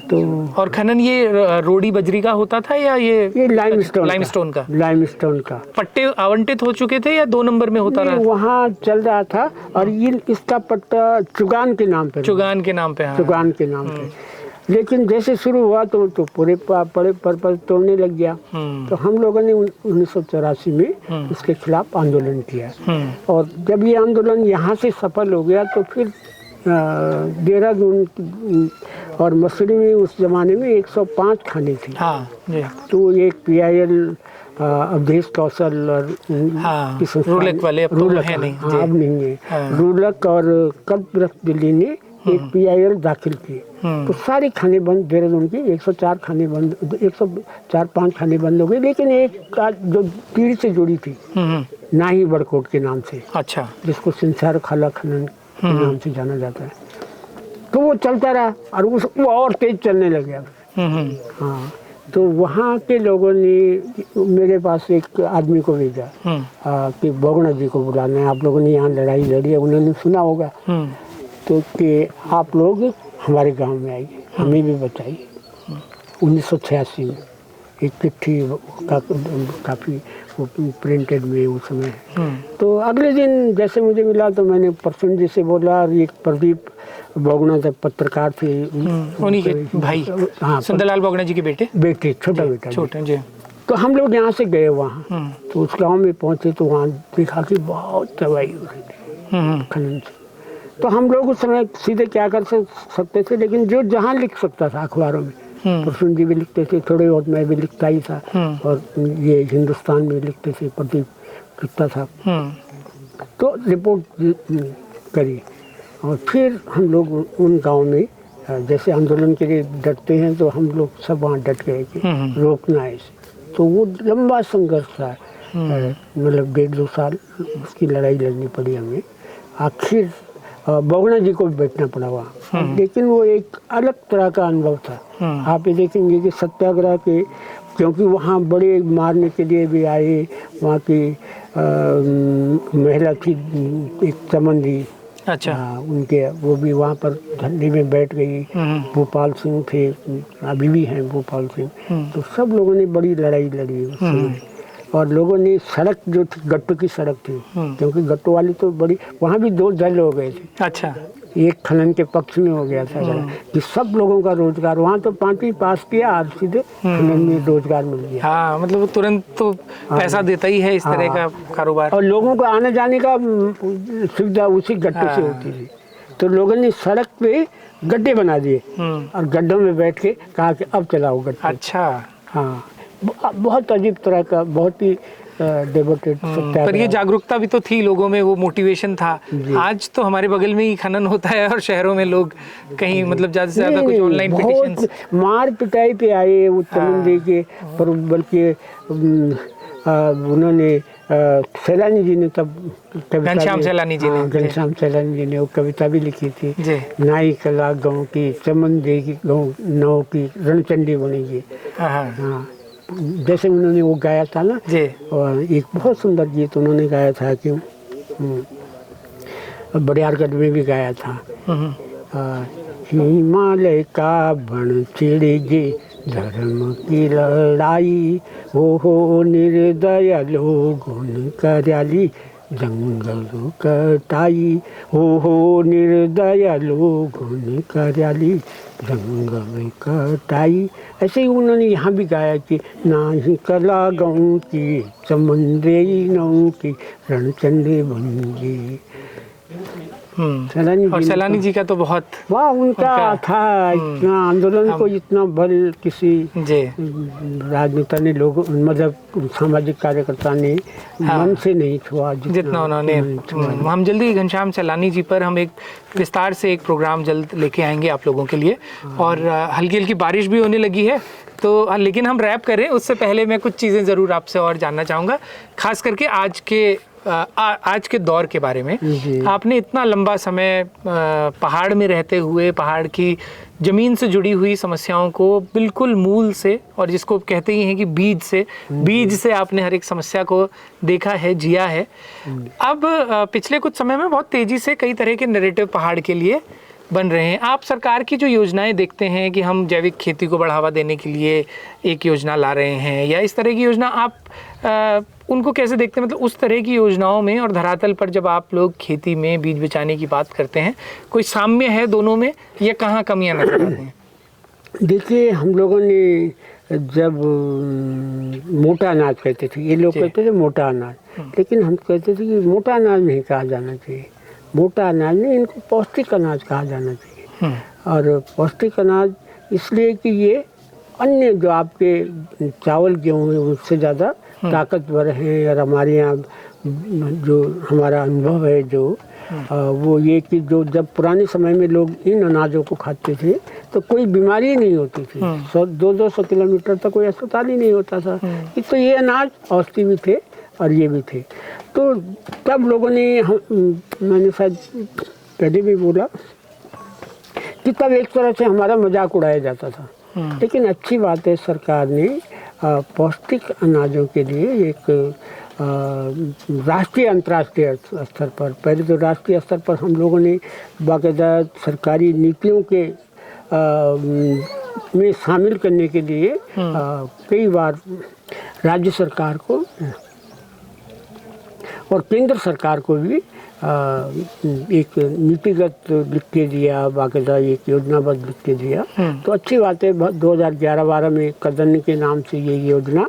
तो और खनन ये रोडी बजरी का होता था या ये लाइमस्टोन का पट्टे आवंटित हो चुके थे या 2 नंबर में होता रहा? वहाँ चल रहा था, और ये इसका पट्टा चुगान के नाम पे, चुगान के नाम पे। लेकिन जैसे शुरू हुआ तो पूरे पर्पल तोड़ने लग गया। तो हम लोगों ने 1984 में उसके खिलाफ आंदोलन किया, और जब ये आंदोलन यहाँ से सफल हो गया तो फिर देहरादून और मसूरी में उस जमाने में 105 खाने थी। तो एक PIL अवधेश कौशल और रूलक वाले अब नहीं है, रूलक और कल्पवृक्ष दिल्ली ने एक PIL दाखिल की। तो सारी खाने बंद, देहरादून की 104 खाने बंद, 104-5 खाने बंद हो गए। लेकिन एक जो टिहरी से जुड़ी थी, नाही बड़कोट के नाम से, अच्छा, जिसको सिंसार खाला खनन के नाम से जाना जाता है, तो वो चलता रहा, और वो और तेज चलने लग गया। हाँ, तो वहाँ के लोगों ने मेरे पास एक आदमी को भेजा कि बोगना जी को बुलाना है, आप लोगों ने यहाँ लड़ाई लड़ी है, उन्होंने सुना होगा, तो कि आप लोग हमारे गांव में आइए, हमें भी बताइए। 1986 में एक चिट्ठी काफ़ी प्रिंटेड में उस समय। तो अगले दिन जैसे मुझे मिला तो मैंने प्रसन्न जी से बोला, और एक प्रदीप बोगना थे, पत्रकार थे, उन्हीं के भाई, हाँ, सुंदरलाल बोगना जी के बेटे, छोटा बेटा, छोटा जी। तो हम लोग यहाँ से गए वहाँ, तो उस गांव में पहुँचे तो वहाँ देखा कि बहुत तबाही हो रही थी खनन से। तो हम लोग उस समय सीधे क्या कर सकते थे, लेकिन जो जहाँ लिख सकता था अखबारों में, प्रसून जी भी लिखते थे, थोड़े बहुत मैं भी लिखता ही था, और ये हिंदुस्तान में लिखते थे, प्रदीप लिखता था, तो रिपोर्ट करी। और फिर हम लोग उन गांव में जैसे आंदोलन के लिए डटते हैं, तो हम लोग सब वहाँ डट गए कि रोकना है इसे। तो वो लंबा संघर्ष था, मतलब 1.5-2 साल उसकी लड़ाई लड़नी पड़ी हमें। आखिर बोगना जी को भी बैठना पड़ा वहाँ, लेकिन वो एक अलग तरह का अनुभव था। आप ये देखेंगे कि सत्याग्रह के, क्योंकि वहाँ बड़े मारने के लिए भी आए, वहाँ की महिला थी एक चमन जी, अच्छा, उनके, वो भी वहाँ पर धरने में बैठ गई। भोपाल सिंह थे, अभी भी हैं भोपाल सिंह। तो सब लोगों ने बड़ी लड़ाई लड़ी उस समय। और लोगों ने सड़क जो थी, गट्टू की सड़क थी, क्योंकि गट्टू वाली तो बड़ी, वहाँ भी 2 दल हो गए थे। अच्छा, एक खनन के पक्ष में हो गया था कि सब लोगों का रोजगार, वहाँ तो 5वीं पास किया और सीधे खनन में रोजगार मिल गया। हाँ, मतलब वो तुरंत तो पैसा देता ही है इस तरह का कारोबार, और लोगों को आने जाने का सुविधा उसी गड्ढे से होती थी। तो लोगों ने सड़क पे गड्ढे बना दिए और गड्ढों में बैठ के कहा कि अब चलाओ गड्ढे। अच्छा, हाँ, बहुत अजीब तरह का, बहुत ही डेवोटेड सत्याग्रह। पर ये जागरूकता भी तो थी लोगों में, वो मोटिवेशन था। आज तो हमारे बगल में ही खनन होता है और शहरों में लोग कहीं मतलब ज़्यादा से ज़्यादा कुछ ऑनलाइन पिटीशंस, मार पिटाई पे आए वो चमन के, पर बल्कि उन्होंने सैलानी जी ने तब घनश्याम सैलानी जी ने, घनश्याम सैलानी जी ने वो कविता भी लिखी थी, नाई कला गाँव की चमन दे की गाँव नौ की रणचंडी बनेगी। हाँ, जैसे उन्होंने वो गाया था ना, और एक बहुत सुंदर गीत उन्होंने गाया था कि बड़ियारगढ़ में भी गाया था, हिमालय का बन छिड़ेगी धर्म की लड़ाई, हो निर्दय लोगों ने कराली जंगल कटाई, हो निर्दय लोगों ने कराली जंगल कटाई। ऐसे ही उन्होंने यहाँ भी गाया कि नाही कला गाँव की चमंदे नौ की रणचंडी बनेगी। सैलानी जी का तो बहुत, वाह, उनका था इतना आंदोलन को, इतना बल किसी राजनेता ने, लोग मतलब सामाजिक कार्यकर्ता ने मन से नहीं छुआ जितना उन्होंने। हम जल्दी ही घनश्याम सैलानी जी पर हम एक विस्तार से एक प्रोग्राम जल्द लेके आएंगे आप लोगों के लिए। और हल्की हल्की बारिश भी होने लगी है, तो लेकिन हम रैप करें उससे पहले मैं कुछ चीज़ें ज़रूर आपसे और जानना चाहूँगा, खास करके आज के दौर के बारे में। आपने इतना लंबा समय पहाड़ में रहते हुए पहाड़ की ज़मीन से जुड़ी हुई समस्याओं को बिल्कुल मूल से, और जिसको कहते ही हैं कि बीज से आपने हर एक समस्या को देखा है, जिया है। अब पिछले कुछ समय में बहुत तेज़ी से कई तरह के नैरेटिव पहाड़ के लिए बन रहे हैं। आप सरकार की जो योजनाएं देखते हैं कि हम जैविक खेती को बढ़ावा देने के लिए एक योजना ला रहे हैं, या इस तरह की योजना, आप उनको कैसे देखते हैं? मतलब उस तरह की योजनाओं में और धरातल पर जब आप लोग खेती में बीज बचाने की बात करते हैं, कोई साम्य है दोनों में, या कहाँ कमियां नजर आती हैं? देखिए, हम लोगों ने जब मोटा अनाज कहते थे, ये लोग कहते थे मोटा अनाज, लेकिन हम कहते थे कि मोटा अनाज नहीं कहा जाना चाहिए, मोटा अनाज नहीं, इनको पौष्टिक अनाज कहा जाना चाहिए। और पौष्टिक अनाज इसलिए कि ये अन्य जो आपके चावल गेहूँ हैं उससे ज़्यादा ताकतवर हैं। और हमारे यहाँ जो हमारा अनुभव है जो वो ये कि जो जब पुराने समय में लोग इन अनाजों को खाते थे तो कोई बीमारी नहीं होती थी। 100-200 किलोमीटर तक कोई अस्पताल ही नहीं होता था। तो ये अनाज औषधि भी थे और ये भी थे। तो तब लोगों ने, मैंने शायद पहले भी बोला कि तब एक तरह से हमारा मजाक उड़ाया जाता था लेकिन अच्छी बात है, सरकार ने पौष्टिक अनाजों के लिए एक राष्ट्रीय अंतर्राष्ट्रीय स्तर पर, पहले तो राष्ट्रीय स्तर पर हम लोगों ने बाकायदा सरकारी नीतियों के में शामिल करने के लिए कई बार राज्य सरकार को और केंद्र सरकार को भी एक नीतिगत लिख के दिया, बाकायदा एक योजनाबद्ध लिख के दिया। तो अच्छी बात है, 2011-12 में कदम के नाम से ये योजना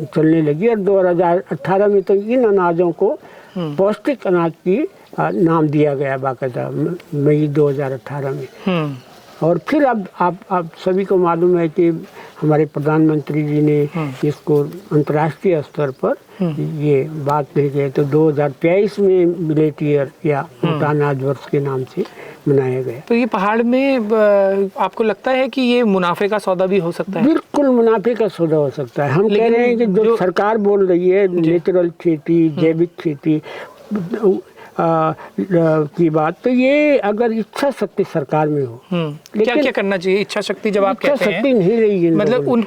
चलने लगी और 2018 में तो इन अनाजों को पौष्टिक अनाज की नाम दिया गया बाकायदा मई 2018 में। और फिर अब आप सभी को मालूम है कि हमारे प्रधानमंत्री जी ने इसको अंतर्राष्ट्रीय स्तर पर ये बात ले गए, तो 2023 में मिलेट ईयर या मोटा अनाज वर्ष के नाम से मनाया गया। तो ये पहाड़ में आपको लगता है कि ये मुनाफे का सौदा भी हो सकता है? बिल्कुल मुनाफे का सौदा हो सकता है। हम कह रहे हैं कि जो सरकार बोल रही है नेचुरल खेती, जैविक खेती की बात, तो ये अगर इच्छा शक्ति सरकार में हो, क्या क्या करना चाहिए? इच्छा शक्ति जब आप कहते हैं, नहीं रही है मतलब उन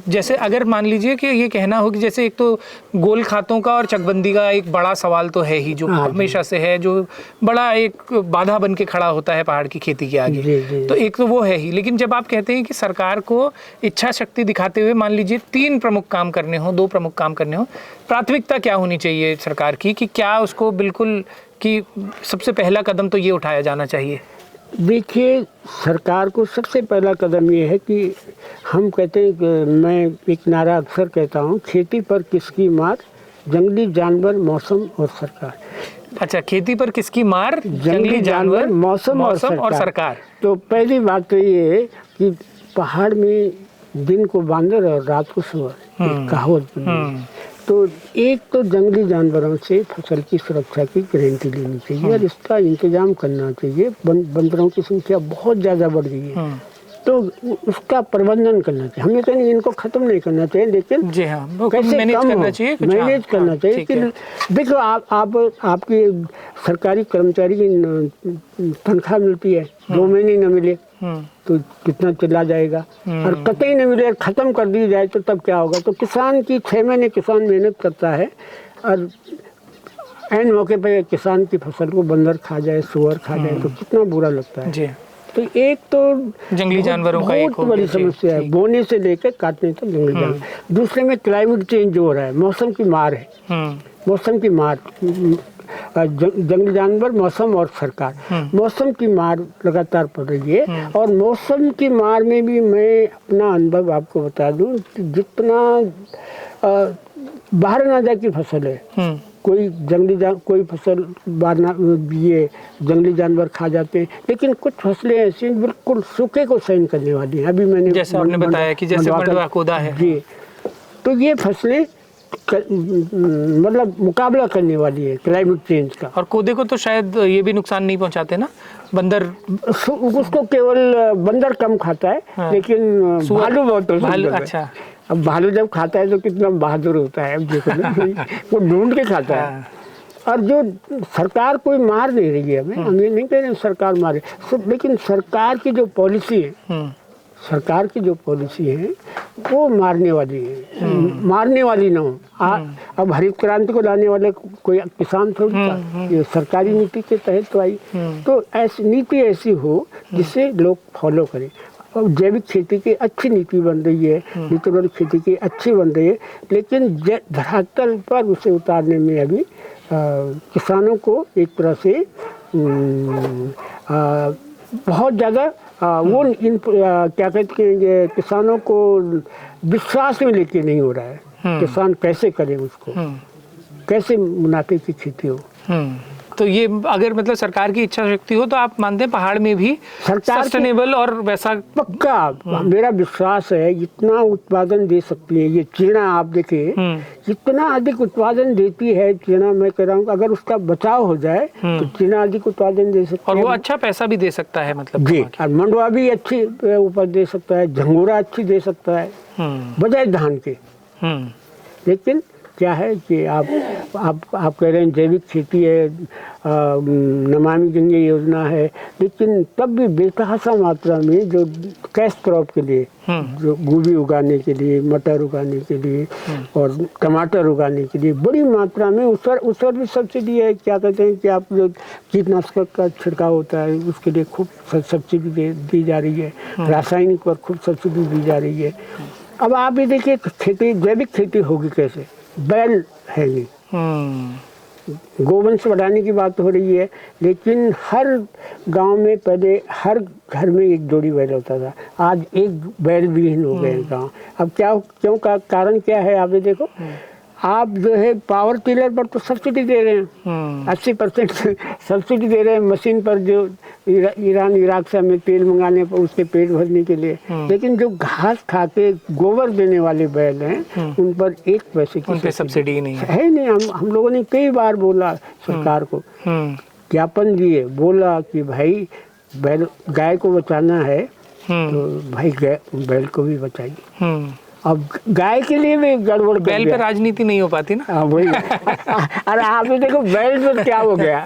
जैसे अगर मान लीजिए कि ये कहना हो कि जैसे एक तो गोल खातों का और चकबंदी का एक बड़ा सवाल तो है ही, जो हमेशा से है, जो बड़ा एक बाधा बन के खड़ा होता है पहाड़ की खेती के आगे। तो एक तो वो है ही, लेकिन जब आप कहते हैं कि सरकार को इच्छा शक्ति दिखाते हुए मान लीजिए 3 प्रमुख काम करने हो, 2 प्रमुख काम करने हो, प्राथमिकता क्या होनी चाहिए सरकार की कि क्या उसको बिल्कुल कि सबसे पहला कदम तो ये उठाया जाना चाहिए? देखिए, सरकार को सबसे पहला कदम ये है कि हम कहते हैं कि मैं एक नारा अक्सर कहता हूँ, खेती पर किसकी मार, जंगली जानवर, मौसम और सरकार। अच्छा, खेती पर किसकी मार, जंगली जानवर, मौसम और सरकार। तो पहली बात तो ये है कि पहाड़ में दिन को बांदर और रात को सुअर, कहावत बनी। तो एक तो जंगली जानवरों से फसल की सुरक्षा की गारंटी लेनी चाहिए और इसका इंतजाम करना चाहिए। बंदरों की संख्या बहुत ज़्यादा बढ़ गई है, तो उसका प्रबंधन करना चाहिए। हम ये कहें नहीं, इनको खत्म नहीं करना चाहिए, लेकिन जी हाँ, कैसे मैनेज करना चाहिए, मैनेज करना चाहिए कि देखो आपकी सरकारी कर्मचारी की तनख्वाह मिलती है, 2 महीने न मिले तो कितना चला जाएगा, और कतई न मिले, खत्म कर दी जाए तो तब क्या होगा। तो किसान की 6 महीने किसान मेहनत करता है और ऐन मौके पे किसान की फसल को बंदर खा जाए, सुअर खा जाए, तो कितना बुरा लगता है। जी। तो एक तो जंगली जानवरों का एक बहुत बड़ी समस्या है, बोने से लेकर काटने तक जंगली जानवर। दूसरे में क्लाइमेट चेंज जो हो रहा है, मौसम की मार है, मौसम की मार, जंगली जानवर, मौसम और सरकार। मौसम की मार लगातार पड़ रही है और मौसम की मार में भी मैं अपना अनुभव आपको बता दूं, जितना बाहर नाजा की फसल है, कोई फसल ये जंगली जानवर खा जाते हैं, लेकिन कुछ फसलें ऐसी बिल्कुल सूखे को सहन करने वाली हैं। अभी मैंने जैसे आपने बताया कि जैसे मंडवा कोदा है जी, तो ये फसलें मतलब मुकाबला करने वाली है क्लाइमेट चेंज का। और कोदे को तो शायद ये भी नुकसान नहीं पहुंचाते ना, बंदर उसको केवल बंदर कम खाता है, लेकिन भालू बहुत भालू। अच्छा, अब भालू जब खाता है तो कितना बहादुर होता है, अब देखो वो ढूंढ के खाता है। और जो सरकार कोई मार नहीं रही है, हम ये नहीं कह रहे सरकार मारे, लेकिन सरकार की जो पॉलिसी है, सरकार की जो पॉलिसी है वो मारने वाली है, मारने वाली ना हो। अब हरित क्रांति को लाने वाले कोई किसान थोड़ी था, ये सरकारी नीति के तहत तो आई। तो ऐसी नीति ऐसी हो जिससे लोग फॉलो करें। और जैविक खेती की अच्छी नीति बन रही है, नेचुरल खेती की अच्छी बन रही है, लेकिन धरातल पर उसे उतारने में अभी किसानों को एक तरह से बहुत ज़्यादा वो क्या कहते हैं, किसानों को विश्वास में लेके नहीं हो रहा है। किसान कैसे करे उसको, कैसे मुनाफे की खेती हो। तो ये अगर मतलब सरकार की इच्छा शक्ति हो तो आप मानते हैं पहाड़ में भी सस्टेनेबल और वैसा? पक्का मेरा विश्वास है, इतना उत्पादन दे सकती है ये चीना। आप देखिए इतना अधिक उत्पादन देती है चीना, मैं कह रहा हूँ अगर उसका बचाव हो जाए तो चीना अधिक उत्पादन दे सकती है, और वो अच्छा पैसा भी दे सकता है, मतलब जी। और मंडवा भी अच्छी उपज दे सकता है, झंगोरा अच्छी दे सकता है बजाय धान के। लेकिन क्या है कि आप कह रहे हैं जैविक खेती है, नमामि गंगे योजना है, लेकिन तब भी बेतहाशा मात्रा में जो कैश क्रॉप के लिए, जो गोभी उगाने के लिए, मटर उगाने के लिए और टमाटर उगाने के लिए बड़ी मात्रा में उस पर भी सब्सिडी है। क्या कहते हैं कि आप जो कीटनाशक का छिड़काव होता है उसके लिए खूब सब्सिडी दी जा रही है, रासायनिक पर खूब सब्सिडी दी जा रही है। अब आप ये देखिए खेती, जैविक खेती होगी कैसे? बैल है नहीं, गोवंश बढ़ाने की बात हो रही है, लेकिन हर गांव में पहले हर घर में एक जोड़ी बैल होता था, आज एक बैल विहीन हो गए गांव। अब क्यों कारण क्या है? आप ये देखो, आप जो है पावर टिलर पर तो सब्सिडी दे रहे हैं, 80% सब्सिडी दे रहे हैं मशीन पर, जो ईरान इराक से हमें तेल मंगाने पर उसके पेट भरने के लिए, लेकिन जो घास खा के गोबर देने वाले बैल हैं उन पर 1 पैसे की उन पे सब्सिडी नहीं है नहीं। हम लोगों ने कई बार बोला सरकार को, ज्ञापन दिए, बोला कि भाई बैल, गाय को बचाना है तो भाई बैल को भी बताइए। अब गाय के लिए भी गड़बड़, बैल पे राजनीति नहीं हो पाती ना। हाँ वही। अरे आप देखो बैल पर क्या हो गया,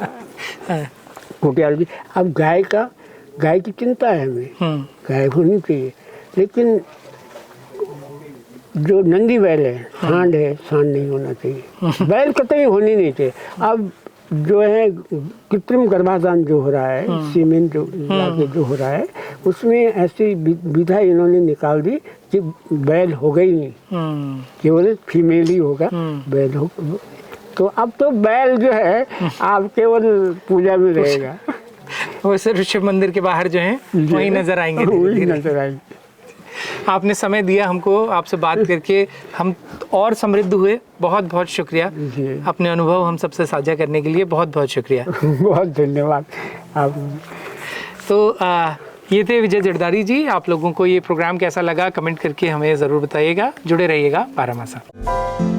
वो क्या, अब गाय की चिंता है हमें, गाय होनी चाहिए, लेकिन जो नंदी बैल है, सांड है, सांड नहीं होना चाहिए, बैल कतई होनी नहीं चाहिए। अब जो है कृत्रिम गर्भाधान जो हो रहा है, सीमेन जो लाके जो हो रहा है, उसमें ऐसी विधा इन्होंने निकाल दी कि बैल होगा ही नहीं, केवल फीमेल ही होगा, बैल हो। तो अब तो बैल जो है आप केवल पूजा में रहेगा, वो सिर्फ शिव मंदिर के बाहर जो है वही नजर आएंगे, वही नजर आएंगे। आपने समय दिया हमको, आपसे बात करके हम और समृद्ध हुए। बहुत बहुत शुक्रिया, अपने अनुभव हम सबसे साझा करने के लिए बहुत बहुत शुक्रिया। बहुत धन्यवाद आप। तो ये थे विजय जरदारी जी। आप लोगों को ये प्रोग्राम कैसा लगा कमेंट करके हमें ज़रूर बताइएगा। जुड़े रहिएगा बारहमासा।